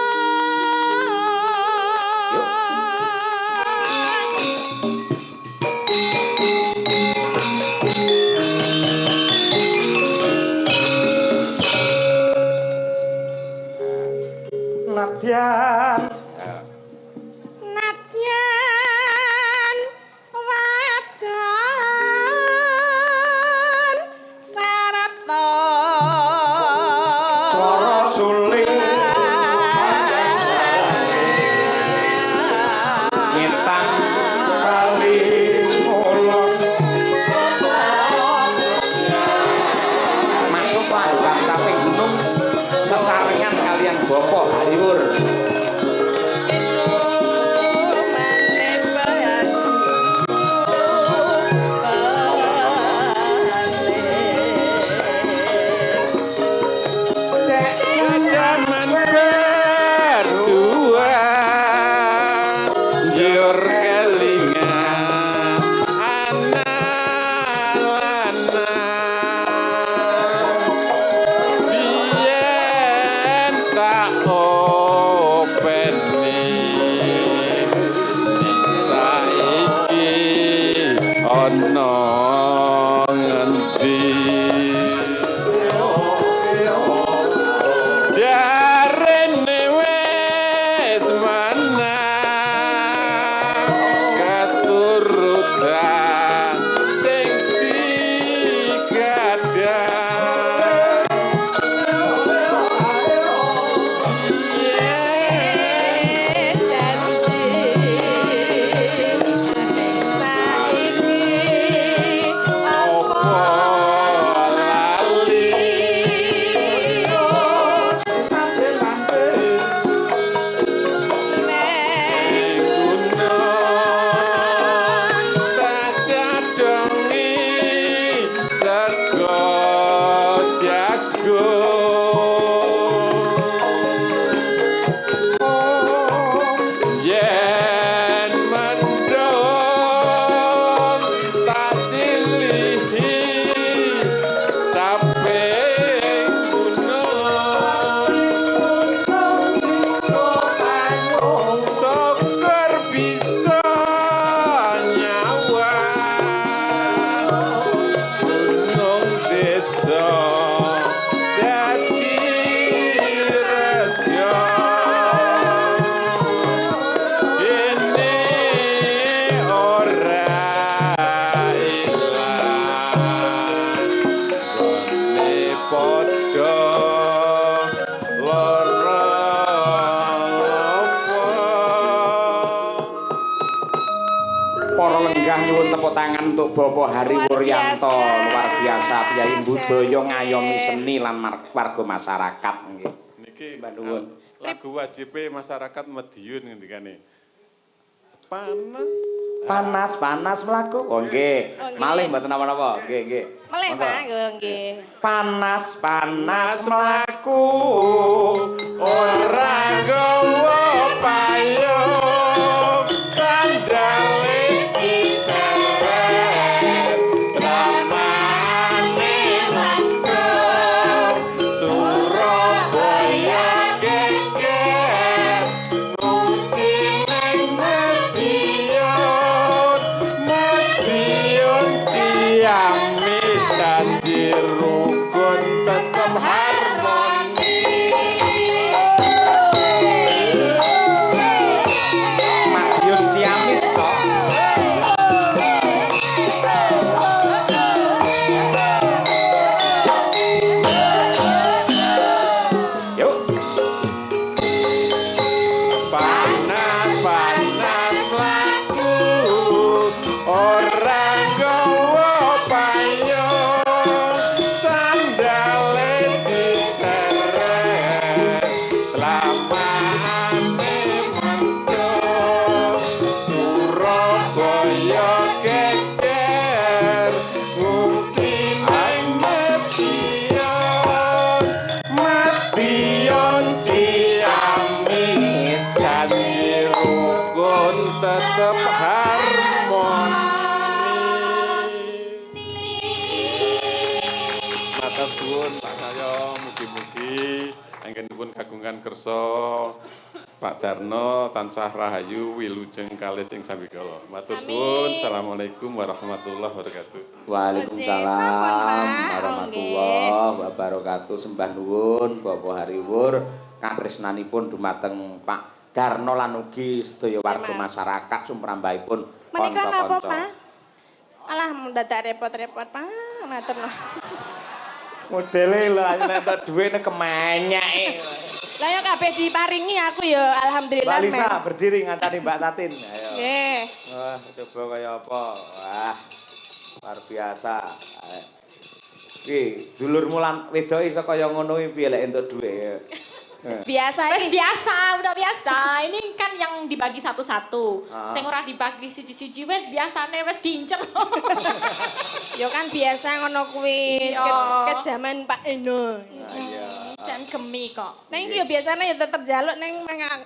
Nadyan. Nadyan wadon sarata Swara suling ngitang kali mulon. Masuklah bukan caping gunung sesarengan kalian Bapak Hariwur. Jaman berjuang njur kelingan anak-anak biyen tak openi saiki ana ngendi jarene wis menang keturutan sing digadang Tepuk tangan untuk Bapak Hariwuryanto, luar biasa Piyai budaya ngayomi seni lan warga masyarakat nggih. Niki Mbak nuwun. lagu wajib masyarakat Madiun ngendikane. Panas mlaku. Oh nggih. Malih mboten napa-napa. Nggih. Meleh, Pak, nggih. Panas mlaku ora gawa payung sandale diseret ramane mangko Surabaya geger musine Madiun Ciamis janji rukun tetep harmoni Madiun Ciamis kok. Yuk. panas laku ora gawa payung sandale diseret lamane mangko Surabaya geger ngungsi nang Madiun Ciamis janji rukun tetep harmoni. Matur suwun Pak saya mugi-mugi anggenipun kagungan kersa Pak Darno tansah rahayu wilujeng kalih ing sambikala. Matur suwun. Assalamualaikum warahmatullahi wabarakatuh. Waalaikumsalam warahmatullahi wabarakatuh. Sembah nuwun Bapak Hariwur katresnanipun dumateng Pak Darno lan ugi sedaya warga masyarakat sumrambahipun Menika napa, kanca-kanca. Pak? Alah mendadak repot-repot, Pak. Matur nuwun. Modele lho nek entuk dhuwit kemenyek. Lah ya kabeh diparingi aku ya alhamdulillah. Mbak Lisa berdiri ngantani Mbak Tatin. Ayo. Nggih. Wah, coba kaya apa? Wah. Luar biasa. Ki, dulurmu lan wedok iso kaya ngono iki piye lek entuk dhuwit. Wis biasa Wes iki. biasa, udah biasa. Ini kan yang dibagi satu-satu. Ah. Sing ora dibagi siji-siji wes biasane wes diincer. Ya kan biasa ngono kuwi. Iya. Ket jaman Pak Eno. Jan gemi kok. Neng iki ya biasane ya tetep njaluk ning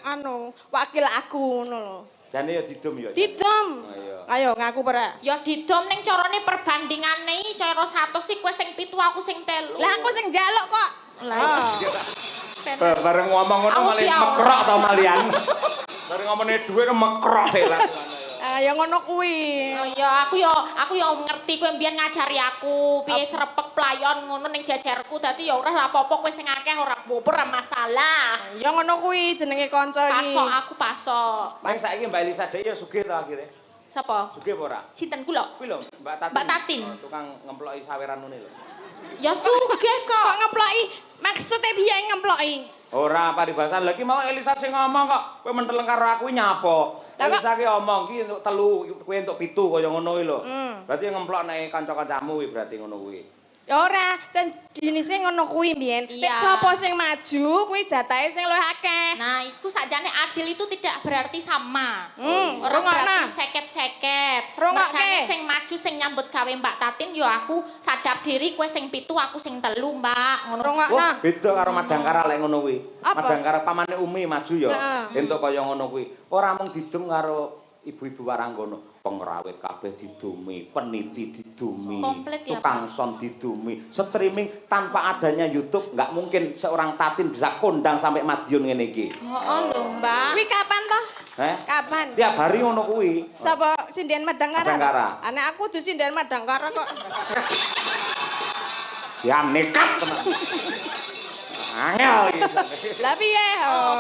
anu wakil aku ngono lho. Jane ya didum ya. Didom. Ayo. Ayo ngaku ora. Ya didom ning carane perbandingane cara 100 sih kowe sing 7 aku sing 3. Lah aku sing njaluk kok. Lah. Bareng ngomong ngono Aku malah piau. mekrok to malian. Bareng ngomongnya dhuwit mekrok lah. Ya ngono kuwi. Ya aku ya ngerti kowe mbiyen ngajari aku piye srepek playon ngono ning jajarku. Dadi ya ora apa-apa kowe sing akeh ora ora masalah. Ya ngono kuwi jenenge kanca iki. Pasok aku pasok. Mas saiki Mbak Elisa Dek ya sugih to akhire. Sapa? Sugih apa ora? Sinten kula? Kuwi lho, Mbak Tatin. Mbak Tatin. Oh, tukang ngemploki saweran ngene lho. Ya sugih Kok kok. ngemploki? Maksudnya piye ngemploki? Ora paribasan. Lagi mau Elisa sing ngomong kok. Kowe menteleng karo aku nyapa? Lah kok- Elisa ki omong ki untuk 3, kowe untuk 7 kaya ngono kuwi lho. Hmm. Berarti ngemplok nek kanca-kancamu kuwi berarti ngono kuwi. Ya ora, jenise ngono kuwi mbiyen. Nek Iya. sapa sing maju kuwi jatahe sing luwih akeh. Nah, itu sakjane adil itu tidak berarti sama. rungokno. Orang berarti seket-seket. Rungokke. Makanya sing maju sing nyambut gawe Mbak Tatin ya aku sadar diri kowe sing 7 aku sing 3, Mbak. Ngono. Rungokno. Wah, beda karo Madangkara lek ngono kuwi. Apa? Madangkara pamane Umi maju ya. Heeh. Entuk kaya ngono kuwi. Ora mung didum karo ibu-ibu waranggono. Pengrawit kabeh didumi, peniti didumi, Komplit ya, tukang son didumi. Streaming tanpa adanya YouTube nggak mungkin seorang Tatin bisa kondang sampai Madiun ngene iki. Heeh lho, Mbak. Kuwi kapan toh? Kapan? Tiap hari ngono kuwi. Sapa sindian Madangkara? Madangkara. Anak aku tuh sindian Madangkara kok. Ya nekat teman. Angel iki. Lah piye?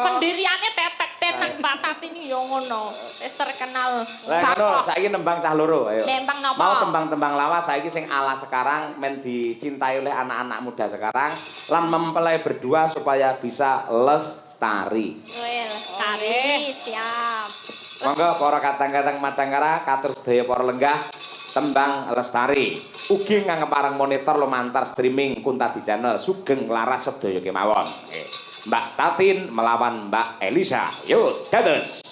Pendiriannya tetek-tetek Mbak Tatin ya ngono. Wis terkenal. Lah ngono, saiki nembang cah loro, ayo. Nembang napa? Mau tembang-tembang lawas saiki sing ala sekarang men dicintai oleh anak-anak muda sekarang lan mempelai berdua supaya bisa lestari. Well, kari siap. Monggo para kadang-kadang Madangkara katur sedaya para lenggah tembang lestari. Ugi ngangge parang monitor lumantar streaming Kuntadi Channel sugeng laras sedaya kemawon. Mbak Tatin melawan Mbak Elisa. Yuk, dados.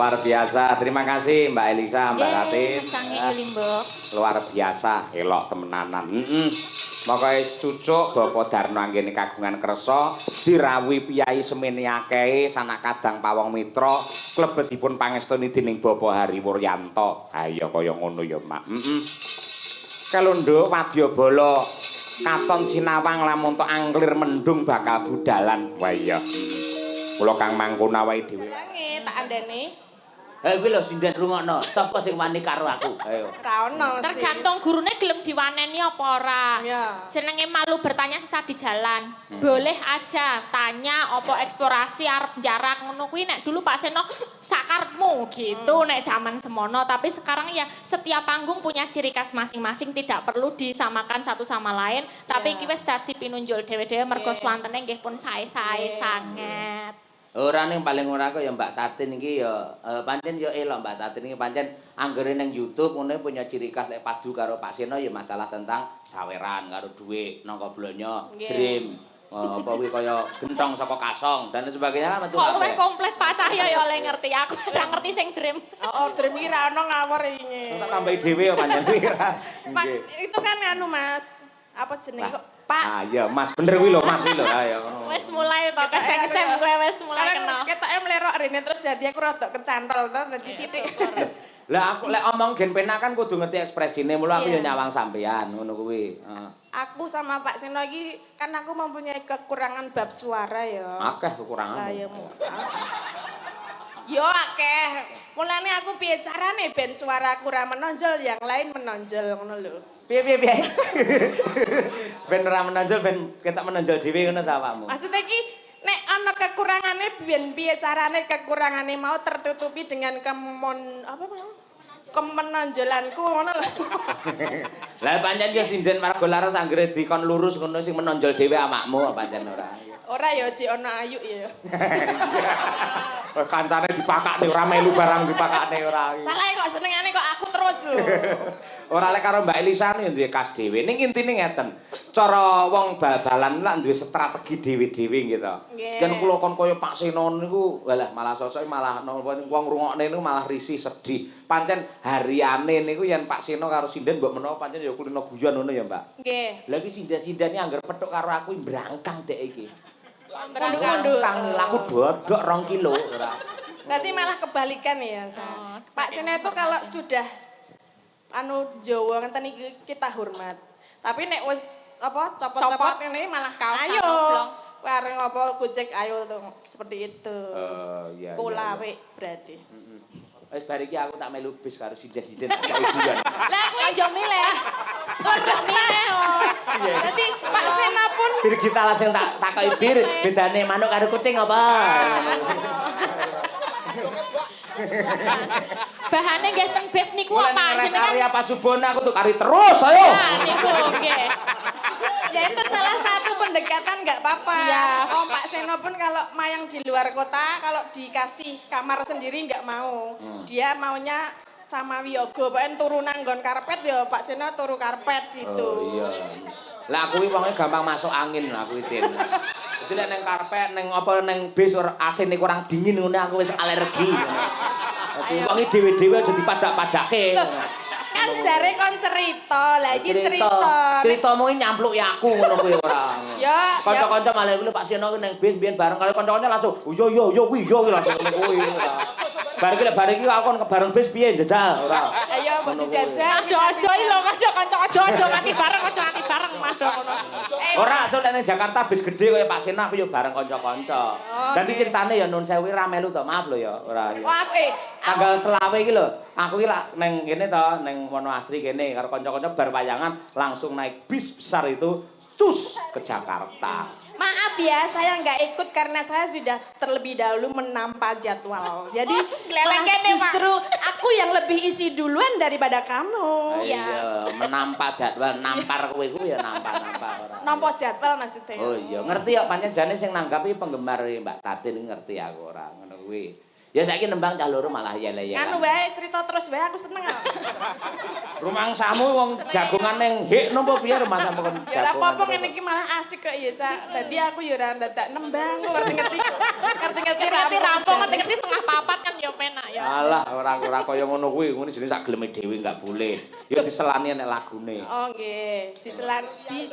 Luar biasa. Terima kasih Mbak Elisa, Mbak Latif. Luar biasa, elok temenanan. Makanya cucuk Bapak Darno anggene kagungan kersa dirawuhi piyai semene akeh sanak kadang pawong mitra klebetipun pangestuni dening Bapak Hari Wuryanto. Ha iya kaya ngono ya, Mak. Kalunduk wadyabala katon sinawang lamun tok anglir mendung bakal budalan. Wah iya. Kula Kang Mangkuna wae dhewe. Tak andane. Kuwi lho sinden rungokno. Sapa sing wani karo aku? Ayo. Ora ono mesti. Tergantung gurune gelem diwaneni apa ora. Iya. Jenenge malu bertanya sesat di jalan. Boleh aja tanya apa eksplorasi arep jarak ngono kuwi nek dulu Pak Seno sakarepmu gitu nek zaman semono, tapi sekarang ya setiap panggung punya ciri khas masing-masing, tidak perlu disamakan satu sama lain, tapi iki wis dadi pinunjul dhewe-dhewe mergo swantene nggih pun sae-sae sanget. Ora ning paling ora kok ya Mbak Tatin iki ya pancen ya elok Mbak Tatin iki pancen anggere ning YouTube ngene punya ciri khas lek padu karo Pak Seno ya masalah tentang saweran karo dhuwit nangka blonyo dream apa kuwi kaya gentong saka kasong dan sebagainya kan metu Kok kowe komplit Pak Cahyo ya oleh ngerti, aku ora ngerti sing dream. Oh, dream iki ra ono ngawur iki. tak tambahi dhewe ya pancen kuwi. Pak, itu kan anu Mas, apa jenenge kok Pak? Ah iya Mas bener kuwi lho Mas kuwi lho ayo ngono. Wis mulai to keseng-keseng kowe wis mulai kenal. Ketoke mlerok rene terus dadi aku rada kecantol to dadi sithik. Lah aku lek omong gen penak kan kudu ngerti ekspresine mulu aku ya nyawang sampean ngono kuwi. Aku sama Pak Seno iki kan aku mempunyai kekurangan bab suara ya. Akeh kekurangan. Lah ya yo akeh. Mulane aku piye carane ben suaraku ora menonjol yang lain menonjol ngono lho. Piye. Ben ora menonjol ben ketok menonjol dhewe ngono ta awakmu. Maksudnya iki nek ana kekurangane ben piye carane kekurangane mau tertutupi dengan kemenonjolanku ngono lho. Lah pancen ya sinden marga laras anggere dikon lurus ngono sing menonjol dhewe awakmu pancen ora. Ora ya cik ana ayu ya. Kancane dipakakne ora melu barang dipakakne ora. Salah kok senengane kok aku terus lho. Ora lek karo Mbak Elisa nih duwe khas dhewe. Ning intine ngeten. Cara wong bal-balan lak duwe strategi dhewe-dhewe gitu. Yen kula kon kaya Pak Seno niku walah malah sosoke malah wong ngrungokne niku malah risih sedih. Pancen hariane niku yen Pak Seno karo sinden mbok menawa pancen ya kulino guyon ngono ya, Mbak. Nggih. Lah iki sinden-sindene anggar petuk karo aku mbrangkang dek iki. Mundur-mundur. Aku bodok 2 kilo ora. Berarti malah kebalikan ya. Pak Seno itu kalau sudah Jawa ngenten iki kita hormat. Tapi nek wis apa copot-copot ngene malah ayo. Bareng apa Gojek ayo tuh seperti itu. Iya. Kulawe berarti. Wis bar iki aku tak melu bis karo sinden-sinden tak ibuan. Lah kuwi Aja milih. terus Dadi Pak Seno pun Bir kita langsung tak takoki bir bedane manuk karo kucing apa? Bahane nggih teng bes niku apa jenengan? Kari apa subon aku tuh kari terus ayo. Nah, niku nggih. ya itu salah satu pendekatan nggak apa-apa. Iya. Oh Pak Seno pun kalau mayang di luar kota, kalau dikasih kamar sendiri nggak mau. Dia maunya sama Wiyogo, pokoknya turunan nggon karpet ya Pak Seno turu karpet gitu. Oh iya. Lah aku iki wonge gampang masuk angin lah aku iki. Dadi lek nang karpet nang apa nang bis AC-ne kurang dingin ngono aku wis alergi. Dadi wong iki dhewe-dhewe aja dipadak-padake. Kan jare kon cerita, lah iki cerita. Ceritamu iki nyampluki aku ngono kuwi ora. Ya, Kanca-kanca malah kuwi Pak Seno nang bis biyen bareng karo kanca-kanca langsung, "Oh yo kuwi yo langsung ngono kuwi." Bar iki aku kon bareng bis piye njajal ora. Ayo mbok dijajal. Aja lho kanca-kanca aja nganti bareng madho ngono. Ora, asal nek Jakarta bis gede kaya Pak Seno aku yo bareng kanca-kanca. Dadi ceritane ya nun sewu ra melu to, maaf lho ya, ora. Wah, Tanggal selawe iki lho, aku iki lak ning kene to, ning Wonoasri kene karo kanca-kanca bar wayangan langsung naik bis besar itu cus ke Jakarta. Maaf ya, saya nggak ikut karena saya sudah terlebih dahulu menampa jadwal. Jadi malah justru aku yang lebih isi duluan daripada kamu. Iya, menampa jadwal, nampar kowe ku ya nampa-nampa ora. Nampa jadwal maksudnya. Oh iya, ngerti ya pancen jane sing nanggapi penggemar Mbak Tatin ngerti aku ora ngono kuwi. Ya saiki nembang cah loro malah yele-yele. Anu wae cerita terus wae aku seneng. Rumangsamu wong jagongan ning hik nopo piye rumangsamu kon jagongan. Ya ora apa-apa ngene iki malah asik kok ya, Sa. Dadi aku ya ora dadak nembang, ngerti-ngerti. Ngerti-ngerti rampung, ngerti-ngerti setengah papat kan ya penak ya. Alah, ora kaya ngono kuwi, ngene jenenge sak geleme dhewe enggak boleh. Ya diselani nek lagune. Oh nggih, diselani.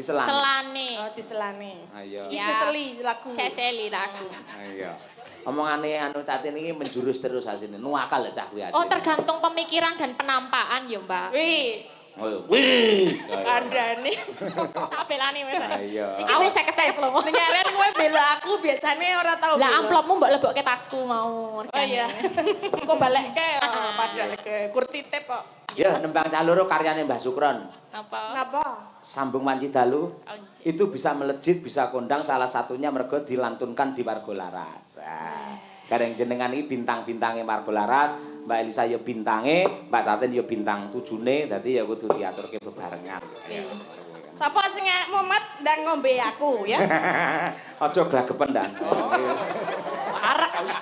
Selane. Oh, diselani. Ayo. Diseseli lagu. Seseli lagu. Ayo. Omongane anu Tatin iki menjurus terus asine. Nuakal cah kuwi asine. Oh, tergantung pemikiran dan penampaan ya, Mbak. Wih, Wih. Kandhane. Tak belani wis. Iya. Aku 50 lho. Nyaren kowe bela aku biasane ora tau. Lah amplopmu mbok lebokke tasku mau. Oh iya. Kok balekke padahal ke kurti tip kok. Ya, nembang caloro karyane Mbah Sukron. Napa? Sambung Wanci Dalu. Itu bisa melejit, bisa kondang, salah satunya mergo dilantunkan di Margo Laras. Gareng jenengan iki bintang-bintange Margo Laras, Mbak Elisa ya bintange, Mbak Tatin ya bintang tujune, dadi ya kudu diaturke bebarengan. Sapa sing mumet ndang ngombe aku ya? Aja glagepen dan.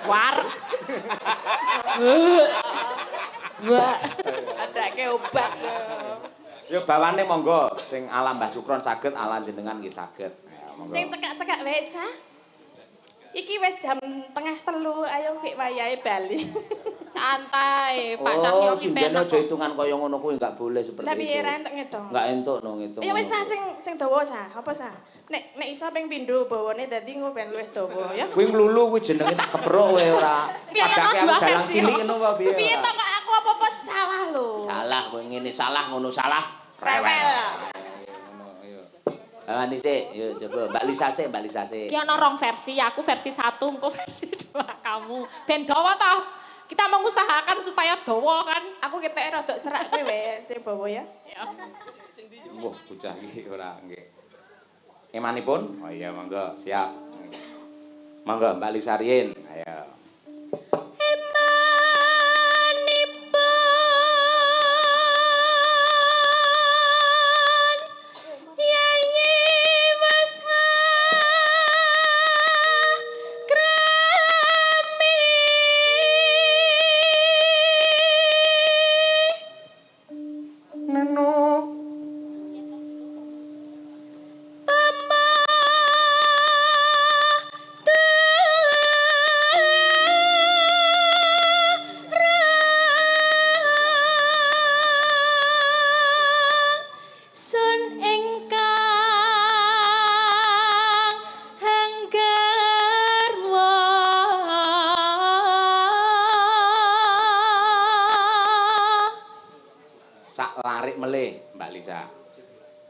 Warek. Wah, Adake obat. Ya bawane monggo sing ala Mbah Sukron saged, ala jenengan nggih saged. Ya, monggo. Sing cekak-cekak wis ha? Iki wis jam 2:30, ayo kek wayahe bali. santai, Pak Cahyo ki penak. penak. Aja hitungan kaya ngono kuwi enggak boleh seperti Lah itu. piye ra entuk ngitung? Enggak entuk no ngitung. Ya wis sing dawa sa, apa sa? Nek iso ping pindho bawane dadi engko ben luwih dawa ya. Kuwi nglulu kuwi jenenge tak keprok kowe ora. Piye ono Padake dua aku dalang versi, cilik yo. ngono wae piye. Piye to kok aku apa-apa salah lho. Salah kowe ngene salah ngono salah. Rewel. Ani sik, yo coba Mbak Lisa sik, Mbak Lisa sik. Ki ono rong versi, aku versi 1, engko versi 2 kamu. Ben dawa toh. Kita mengusahakan supaya dawa kan. Aku keteke rada serak kowe wae sing bawa ya. Wah, bocah iki ora nggih. Emanipun? Oh iya, monggo, siap. Monggo Mbak Lisa Rien, ayo.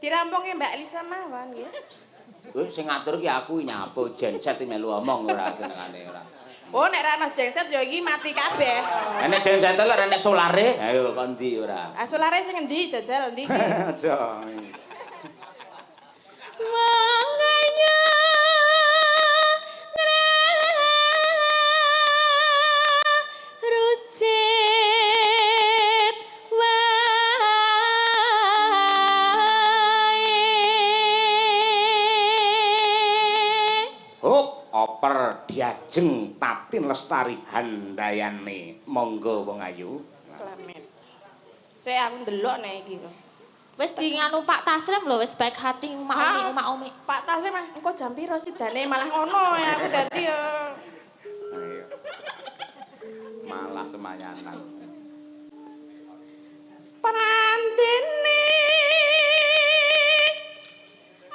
Dirampungi Mbak Lisa mawon nggih. Kowe sing ngatur ki aku nyapa genset melu omong ora senengane ora. Oh nek ra ono genset ya iki mati kabeh. Nek genset lek nek solare, ayo kon ndi ora. Ah solare sing endi jajal endi iki? Aja. Manganya rucit oper diajeng Tatin Lestari Handayani monggo wong ayu. Klamet. Saya aku ndelok nek iki lho. Wis di nganu Pak Taslim lho wis baik hati umak-umi. Pak Taslim mah engko jam piro sidane malah ngono ya aku dadi ya. Ayo. Malah semayanan. Prandene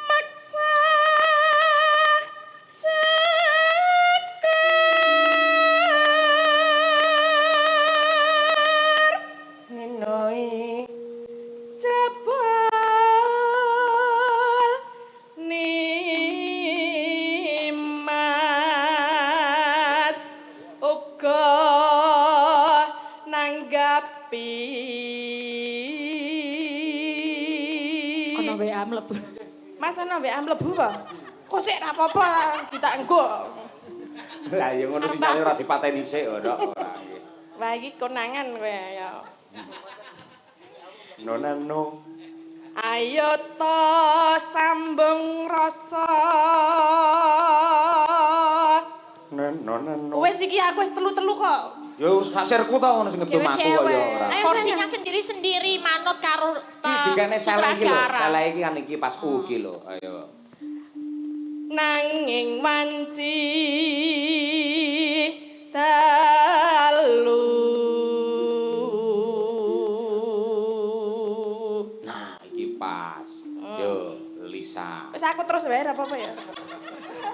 maksa Mas ana WA mlebu apa? Kok sik ra apa-apa kita engko. Lah ya ngono sinyale ora dipateni sik ora nggih. Wah iki konangan kowe ya. Nonano. Ayo to sambung rasa. Nonano. Wis iki aku wis telu-telu kok. Ya wis sirku ta ngono sing ngedum aku kok ya ora. Porsinya sendiri-sendiri manut karo digane salah iki lho, salah iki kan iki pas U iki lho. Ayo. Nanging wanci dalu. Nah, iki pas. Yo, Lisa. Wis aku terus wae apa-apa ya.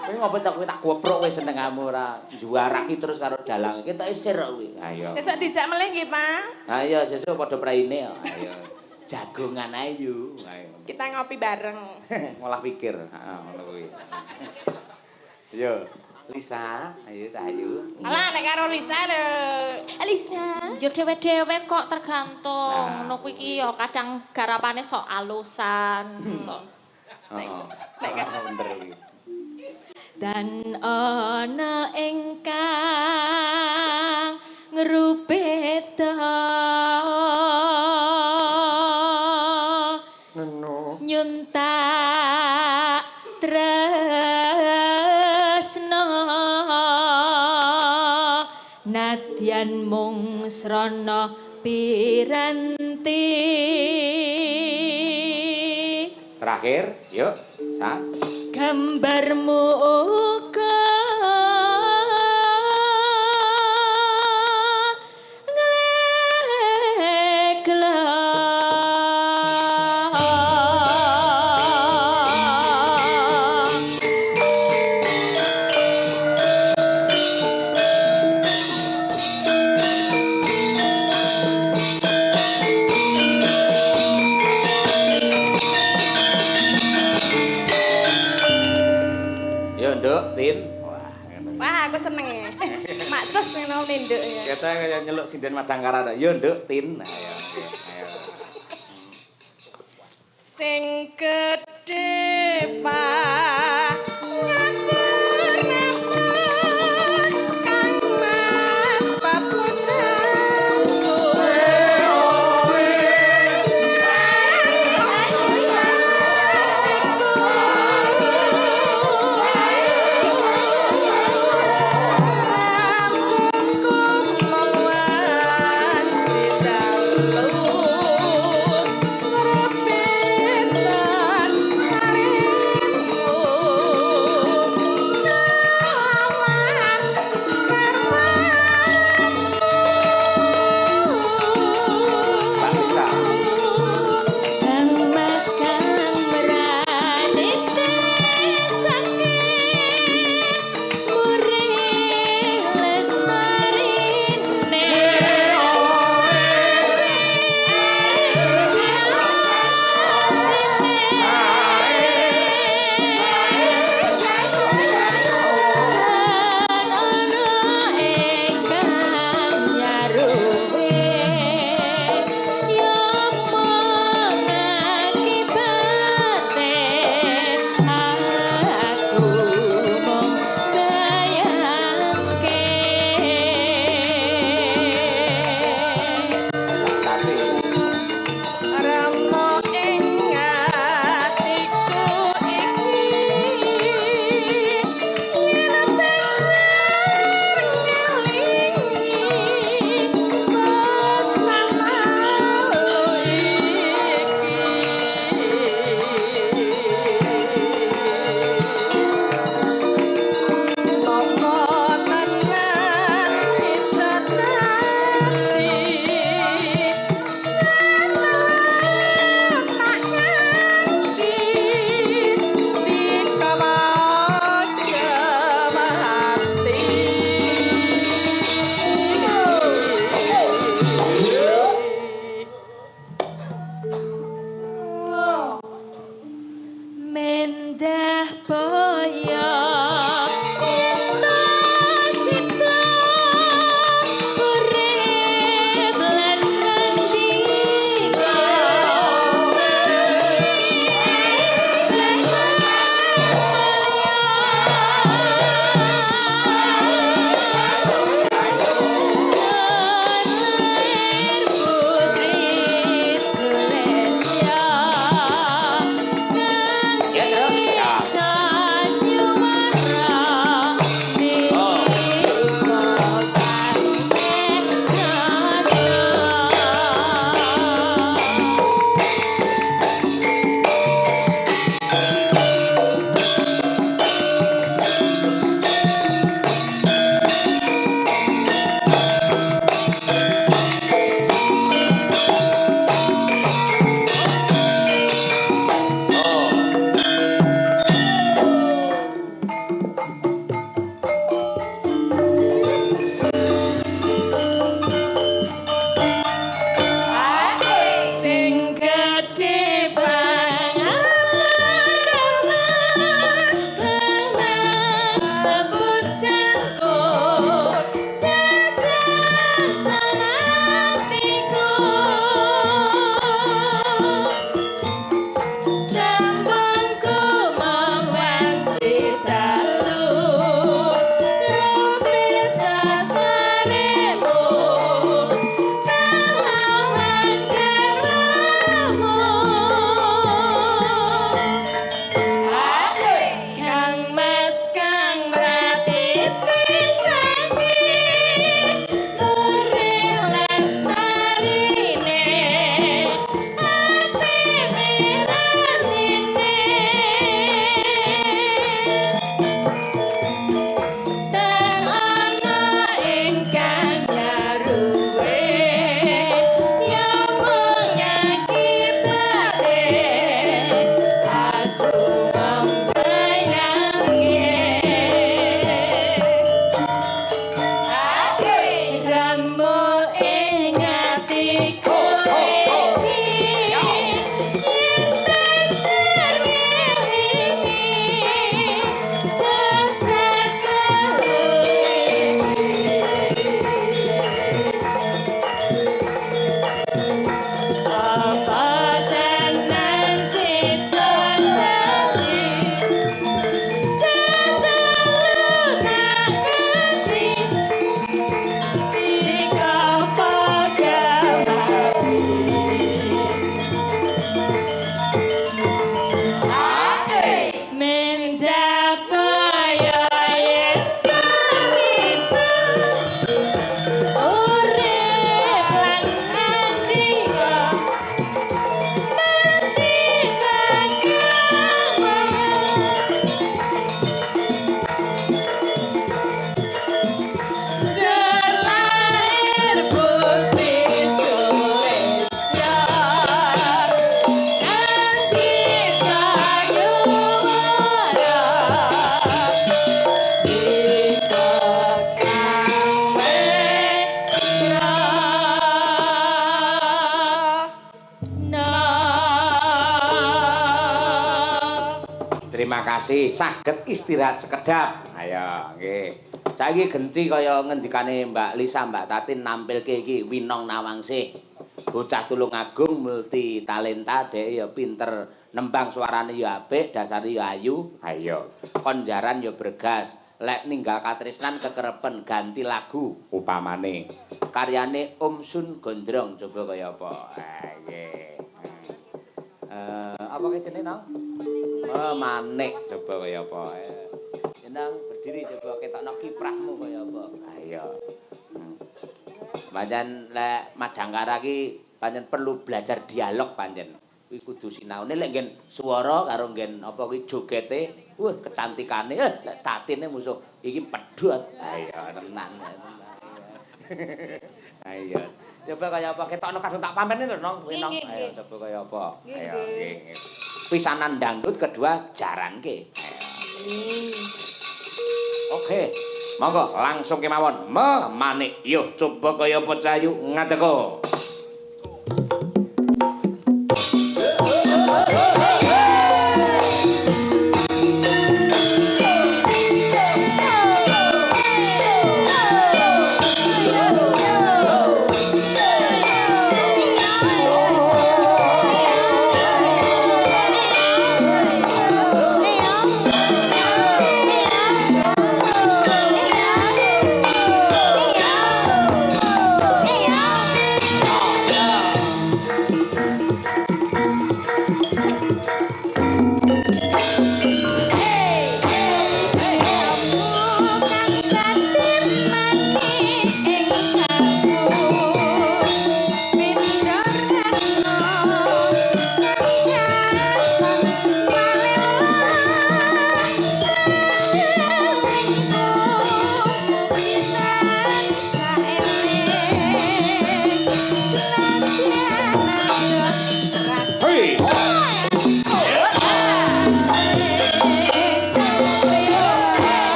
Kowe ngopo tak kowe tak goprok wis senengmu ora juaraki terus karo dalang. Iki tak isir kok kowe. Ayo. Sesuk dijak melih nggih, Pak. Ayo sesuk padha praine. Ayo. jagongan ayu. Kita ngopi bareng. Ngolah pikir. Heeh, ngono kuwi. Yo, Lisa, ayo Cahayu. Alah nek karo Lisa lho. Lisa. Yo dhewe-dhewe kok tergantung. Ngono kuwi iki yo kadang garapane sok alusan, sok. Heeh. Bener iki. Dan ana ingkang ngrupeta nyuntak tresna nadyan mung srana piranti. Terakhir, yuk, Sa. Gambarmu uga Wah, aku seneng ya. Macus ngono ninduk ya. Kita kayak nyeluk sinden Madangkara. Yo, Nduk, Tin. Ayo. Sing gedhe Pak. Terima kasih. Saged istirahat sekedap. Ayo, nggih. Saiki genti kaya ngendikane Mbak Lisa, Mbak Tatin nampilke iki Winong Nawangsih. Bocah Tulungagung multi talenta, dhek ya pinter, nembang suarane ya apik, dasare ya ayu. Ayo. Konjaran ya bergas. Lek ninggal katresnan kekerepen ganti lagu upamane. Karyane Om Sun Gondrong coba kaya apa. Nggih. Apa ke jenenge nang? Manik coba kaya apa. Nang berdiri coba ketokno kiprahmu kaya apa. Ayo. Pancen lek Madangkara ki pancen perlu belajar dialog pancen. Kuwi kudu sinaune lek nggen swara karo nggen apa kuwi jogete, wah kecantikane lek tatine musuh iki pedhot. Ayo tenan. Ayo. Coba kaya apa ketokno kadung tak pamene lho nong. Ayo coba kaya apa. Ayo nggih. Pisanan dangdut, kedua jaranke. Oke. Monggo langsung kemawon. Manik. Yo coba kaya apa Cahayu ngateko.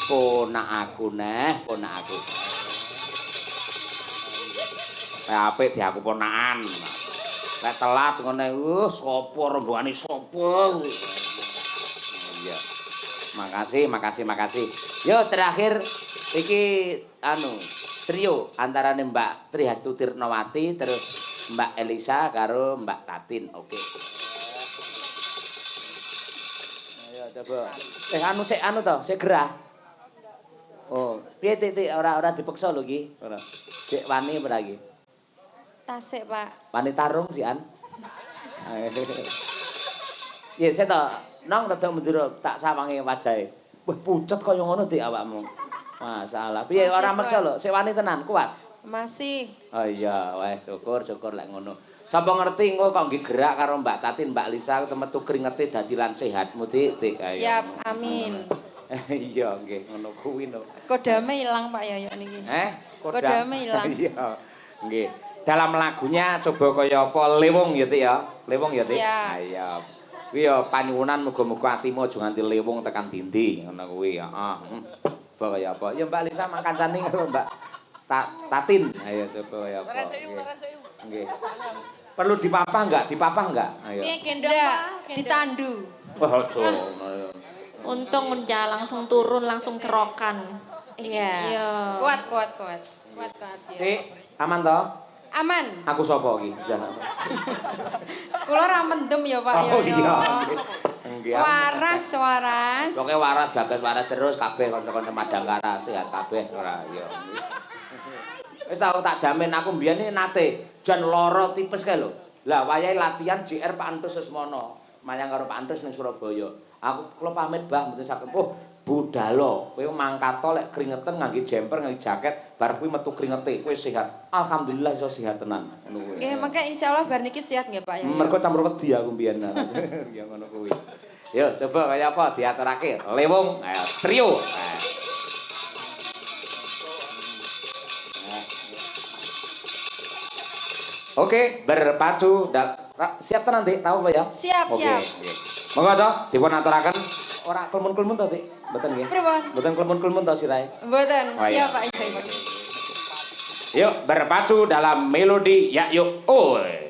Ponak aku neh, ponak aku. Apik di aku ponakan. Lek telat ngene, sapa rombongane sapa? Iya. Makasih. Yo terakhir iki trio antarane Mbak Trihastuti Tirnawati terus Mbak Elisa karo Mbak Tatin. Oke. Ayo coba. Sik gerah. Oh, piye Tik ora dipeksa lho iki. Ora. Sik wani ora iki? Tasik, Pak. Wani tarung sian. Ya, saya to, nang rada mendura tak sawangi wajahe. Wah, pucet kaya ngono Dik awakmu. Masalah. Piye ora meksa lho, sik wani tenan, kuat. Masih. Oh iya, wes syukur lek ngono. Sapa ngerti engko kok nggih gerak karo Mbak Tatin, Mbak Lisa metu kringete dadi lan sehatmu Dik. Ayo. Siap, amin. Iya, nggih ngono kuwi no. Kodame ilang Pak Yoyo niki. Kodame ilang. Iya. Nggih. Dalam lagunya coba kaya apa lewung ya Dik ya. Lewung ya Dik. Ayo. Kuwi ya panyuwunan muga-muga atimu aja nganti lewung tekan dindi ngono kuwi ya. Coba kaya apa? Ya Mbak Lisa mangkancani karo Mbak Tatin. Ayo coba kaya apa. Nggih. Perlu dipapah enggak? Ayo. Piye gendong Pak? Ditandu. Oh, aja. Untung udah langsung turun, langsung kerokan. Iya. Kuat. Dik, aman toh? Aman. Aku sapa iki? Kula ra mendem ya Pak Oh Yoyo. iya. Nggih. Waras. Pokoke waras Bagas waras terus kabeh kanca-kanca Madangkara sehat kabeh ora ya. Wis tak jamin aku mbiyen nate jan lara tipes kae lho. Lah wayahe latihan JR Pak Antus Susmono. Mayang karo Pak Antus ning Surabaya. Aku kula pamit Mbah mboten saged. Oh, budalo. Kowe mangkato lek kringeten ngangge jemper, ngangge jaket, bar kuwi metu kringete, kowe sehat. Alhamdulillah iso sehat tenan. Ngono kuwi. Nggih, mangke insyaallah bar niki sehat nggih Pak Yoyo. Mergo campur wedi aku mbiyen. Ya ngono kuwi. Yo coba kaya apa diaturake? Lewung, ayo trio. Oke, berpacu siap tenan Dik, tahu apa ya? Siap. Monggo to dipun aturaken ora kelmun-kelmun to Dik? Mboten nggih. Pripun? Mboten kelmun-kelmun to sirahe. Mboten, Oh, iya. siap Pak Yoyo. Yuk berpacu dalam melodi Ya Yuk Oi.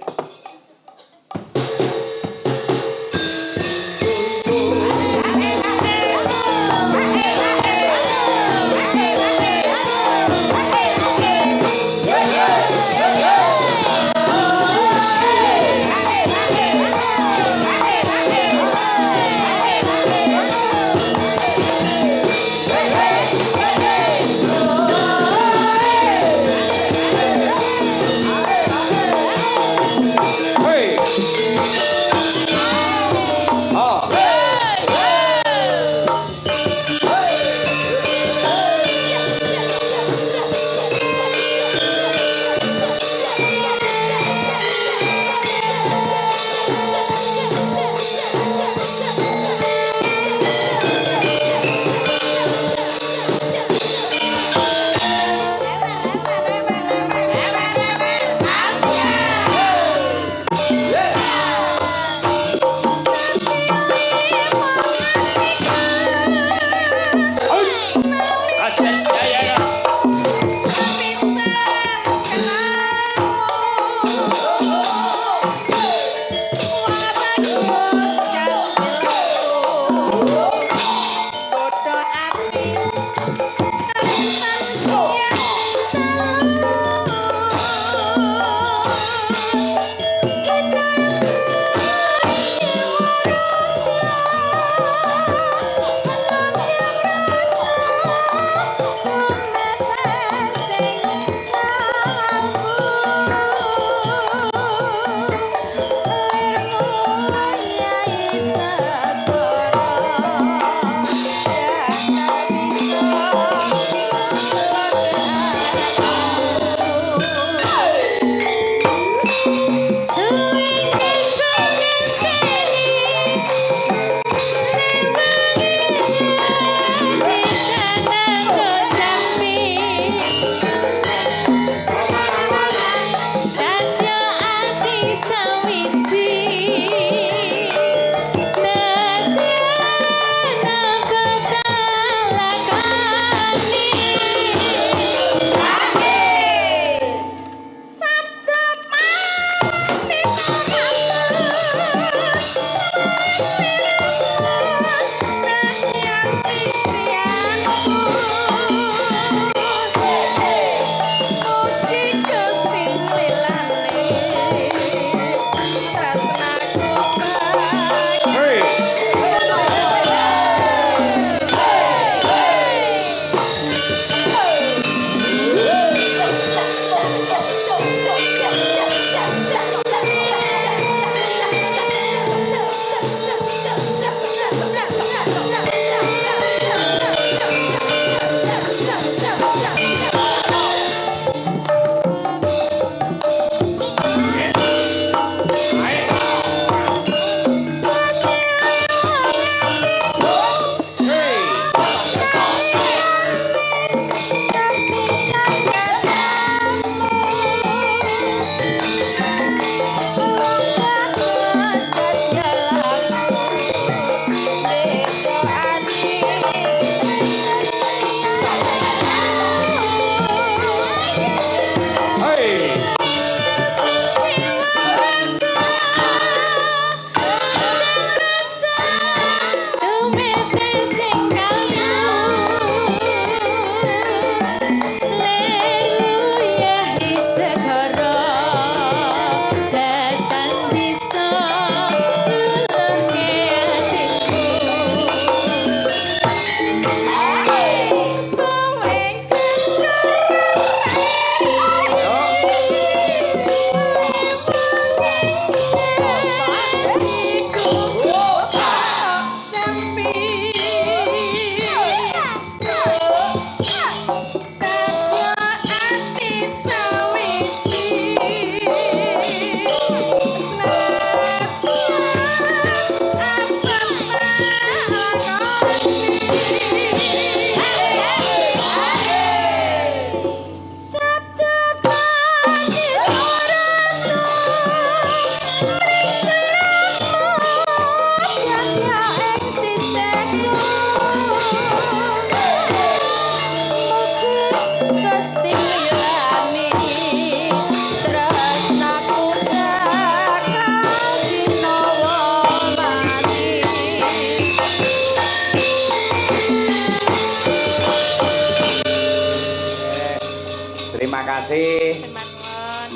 kasih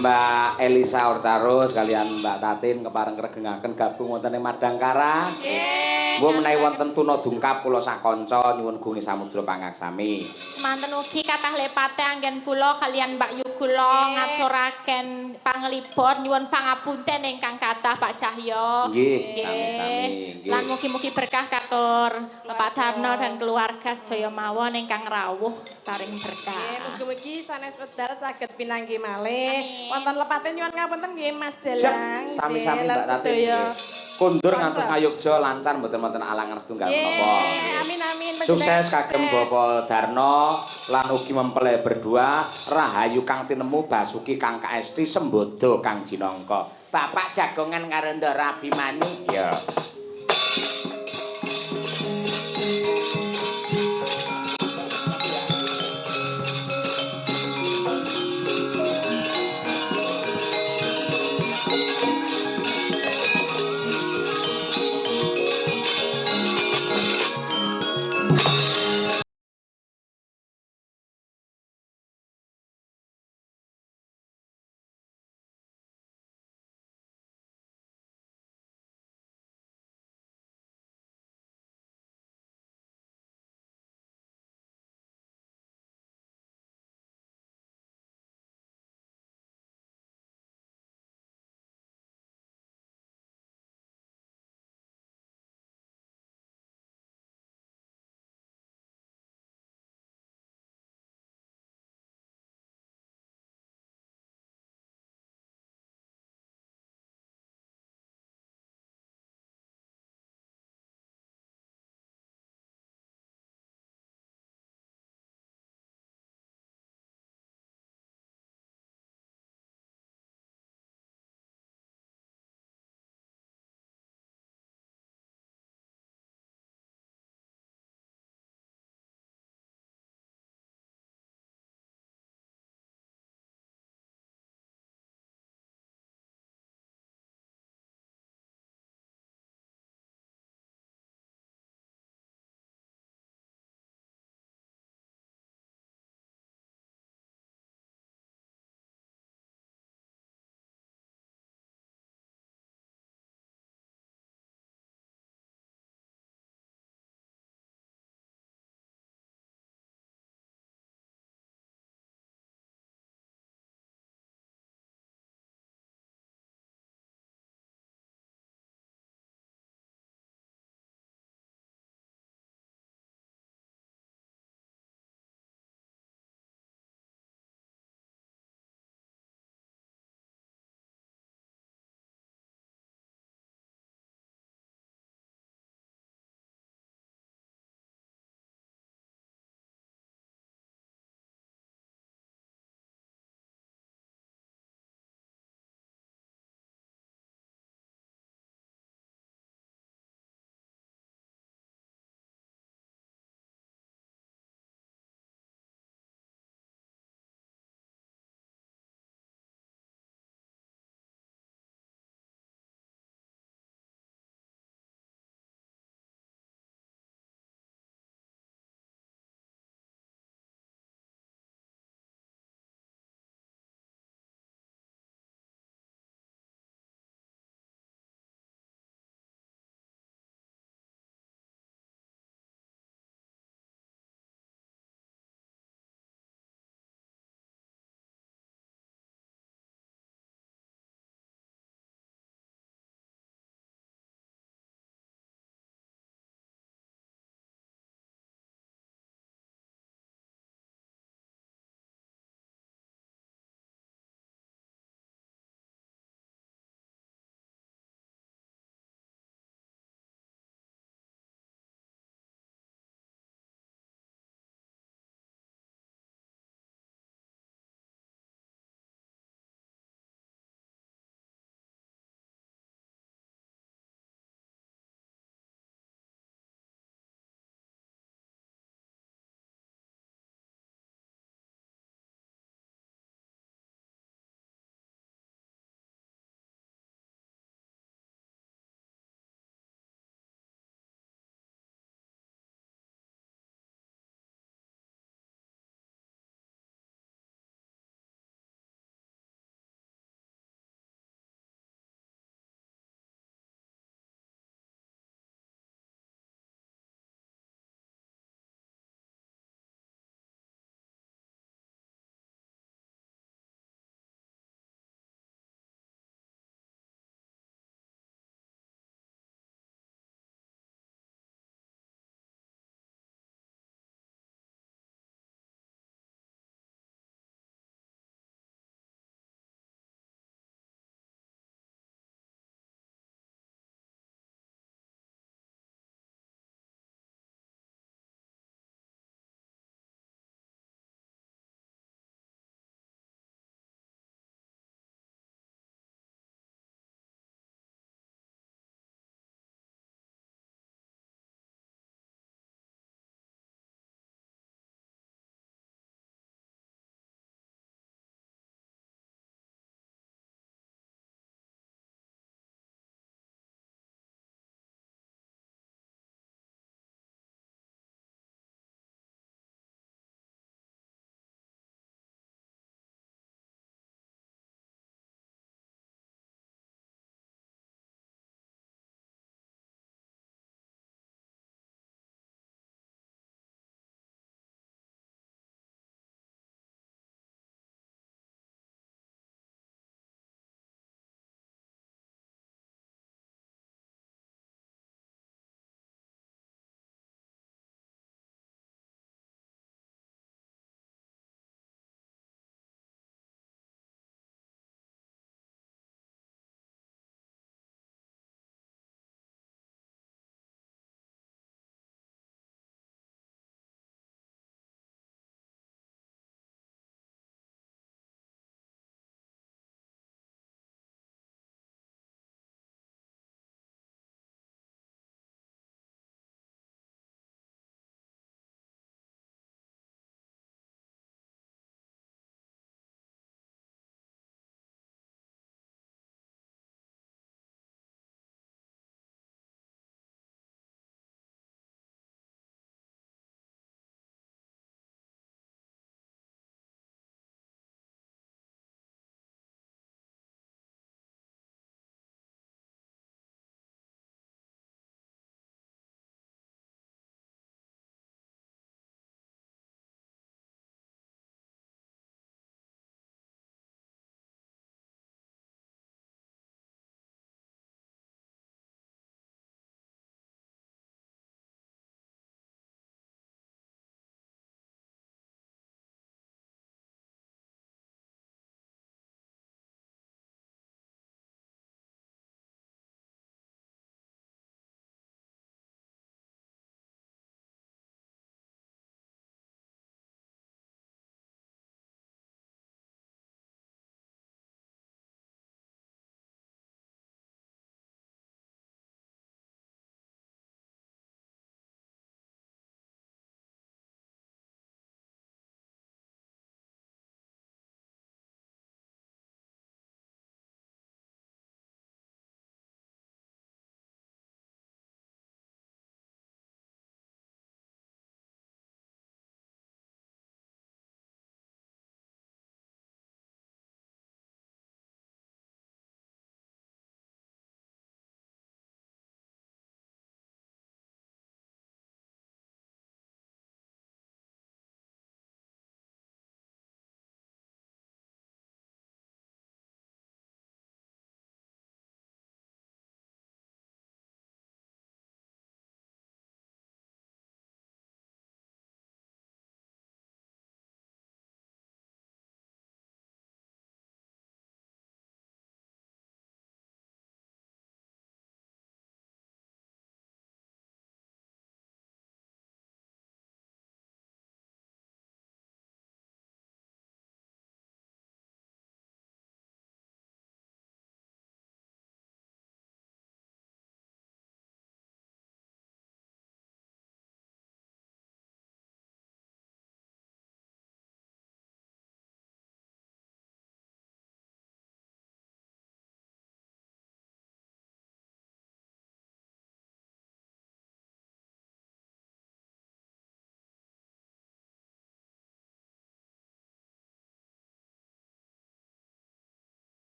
Mbak Elisa Orcarus kalian Mbak Tatin kepareng ngregengaken gabung wonten ing Madangkara. Nggih menawi wonten tuna dungkap kula sak kanca nyuwun gungi samudra pangaksami. Semanten ugi kathah lepate anggen kula kalian Mbak Yu kula ngaturaken panglipur nyuwun pangapunten ingkang kathah Pak Cahyo. Nggih, sami-sami. Lan mugi-mugi berkah katur Bapak Darno dan keluarga sedaya mawon ingkang rawuh paring berkah. Mugi-mugi sanes wedal saged pinanggi malih. Wonten lepate nyuwun ngapunten nggih Mas Dalang. Sami-sami Mbak Tatin. Kundur ngantos ngayogja lancar mboten-mboten alangan setunggal menapa. Amin amin. Sukses kagem Bapak Darno lan ugi mempelai berdua rahayu kang tinemu basuki kang kaesti sembodo kang jinangka. Bapak jagongan karo Ndara Abimani. Ya.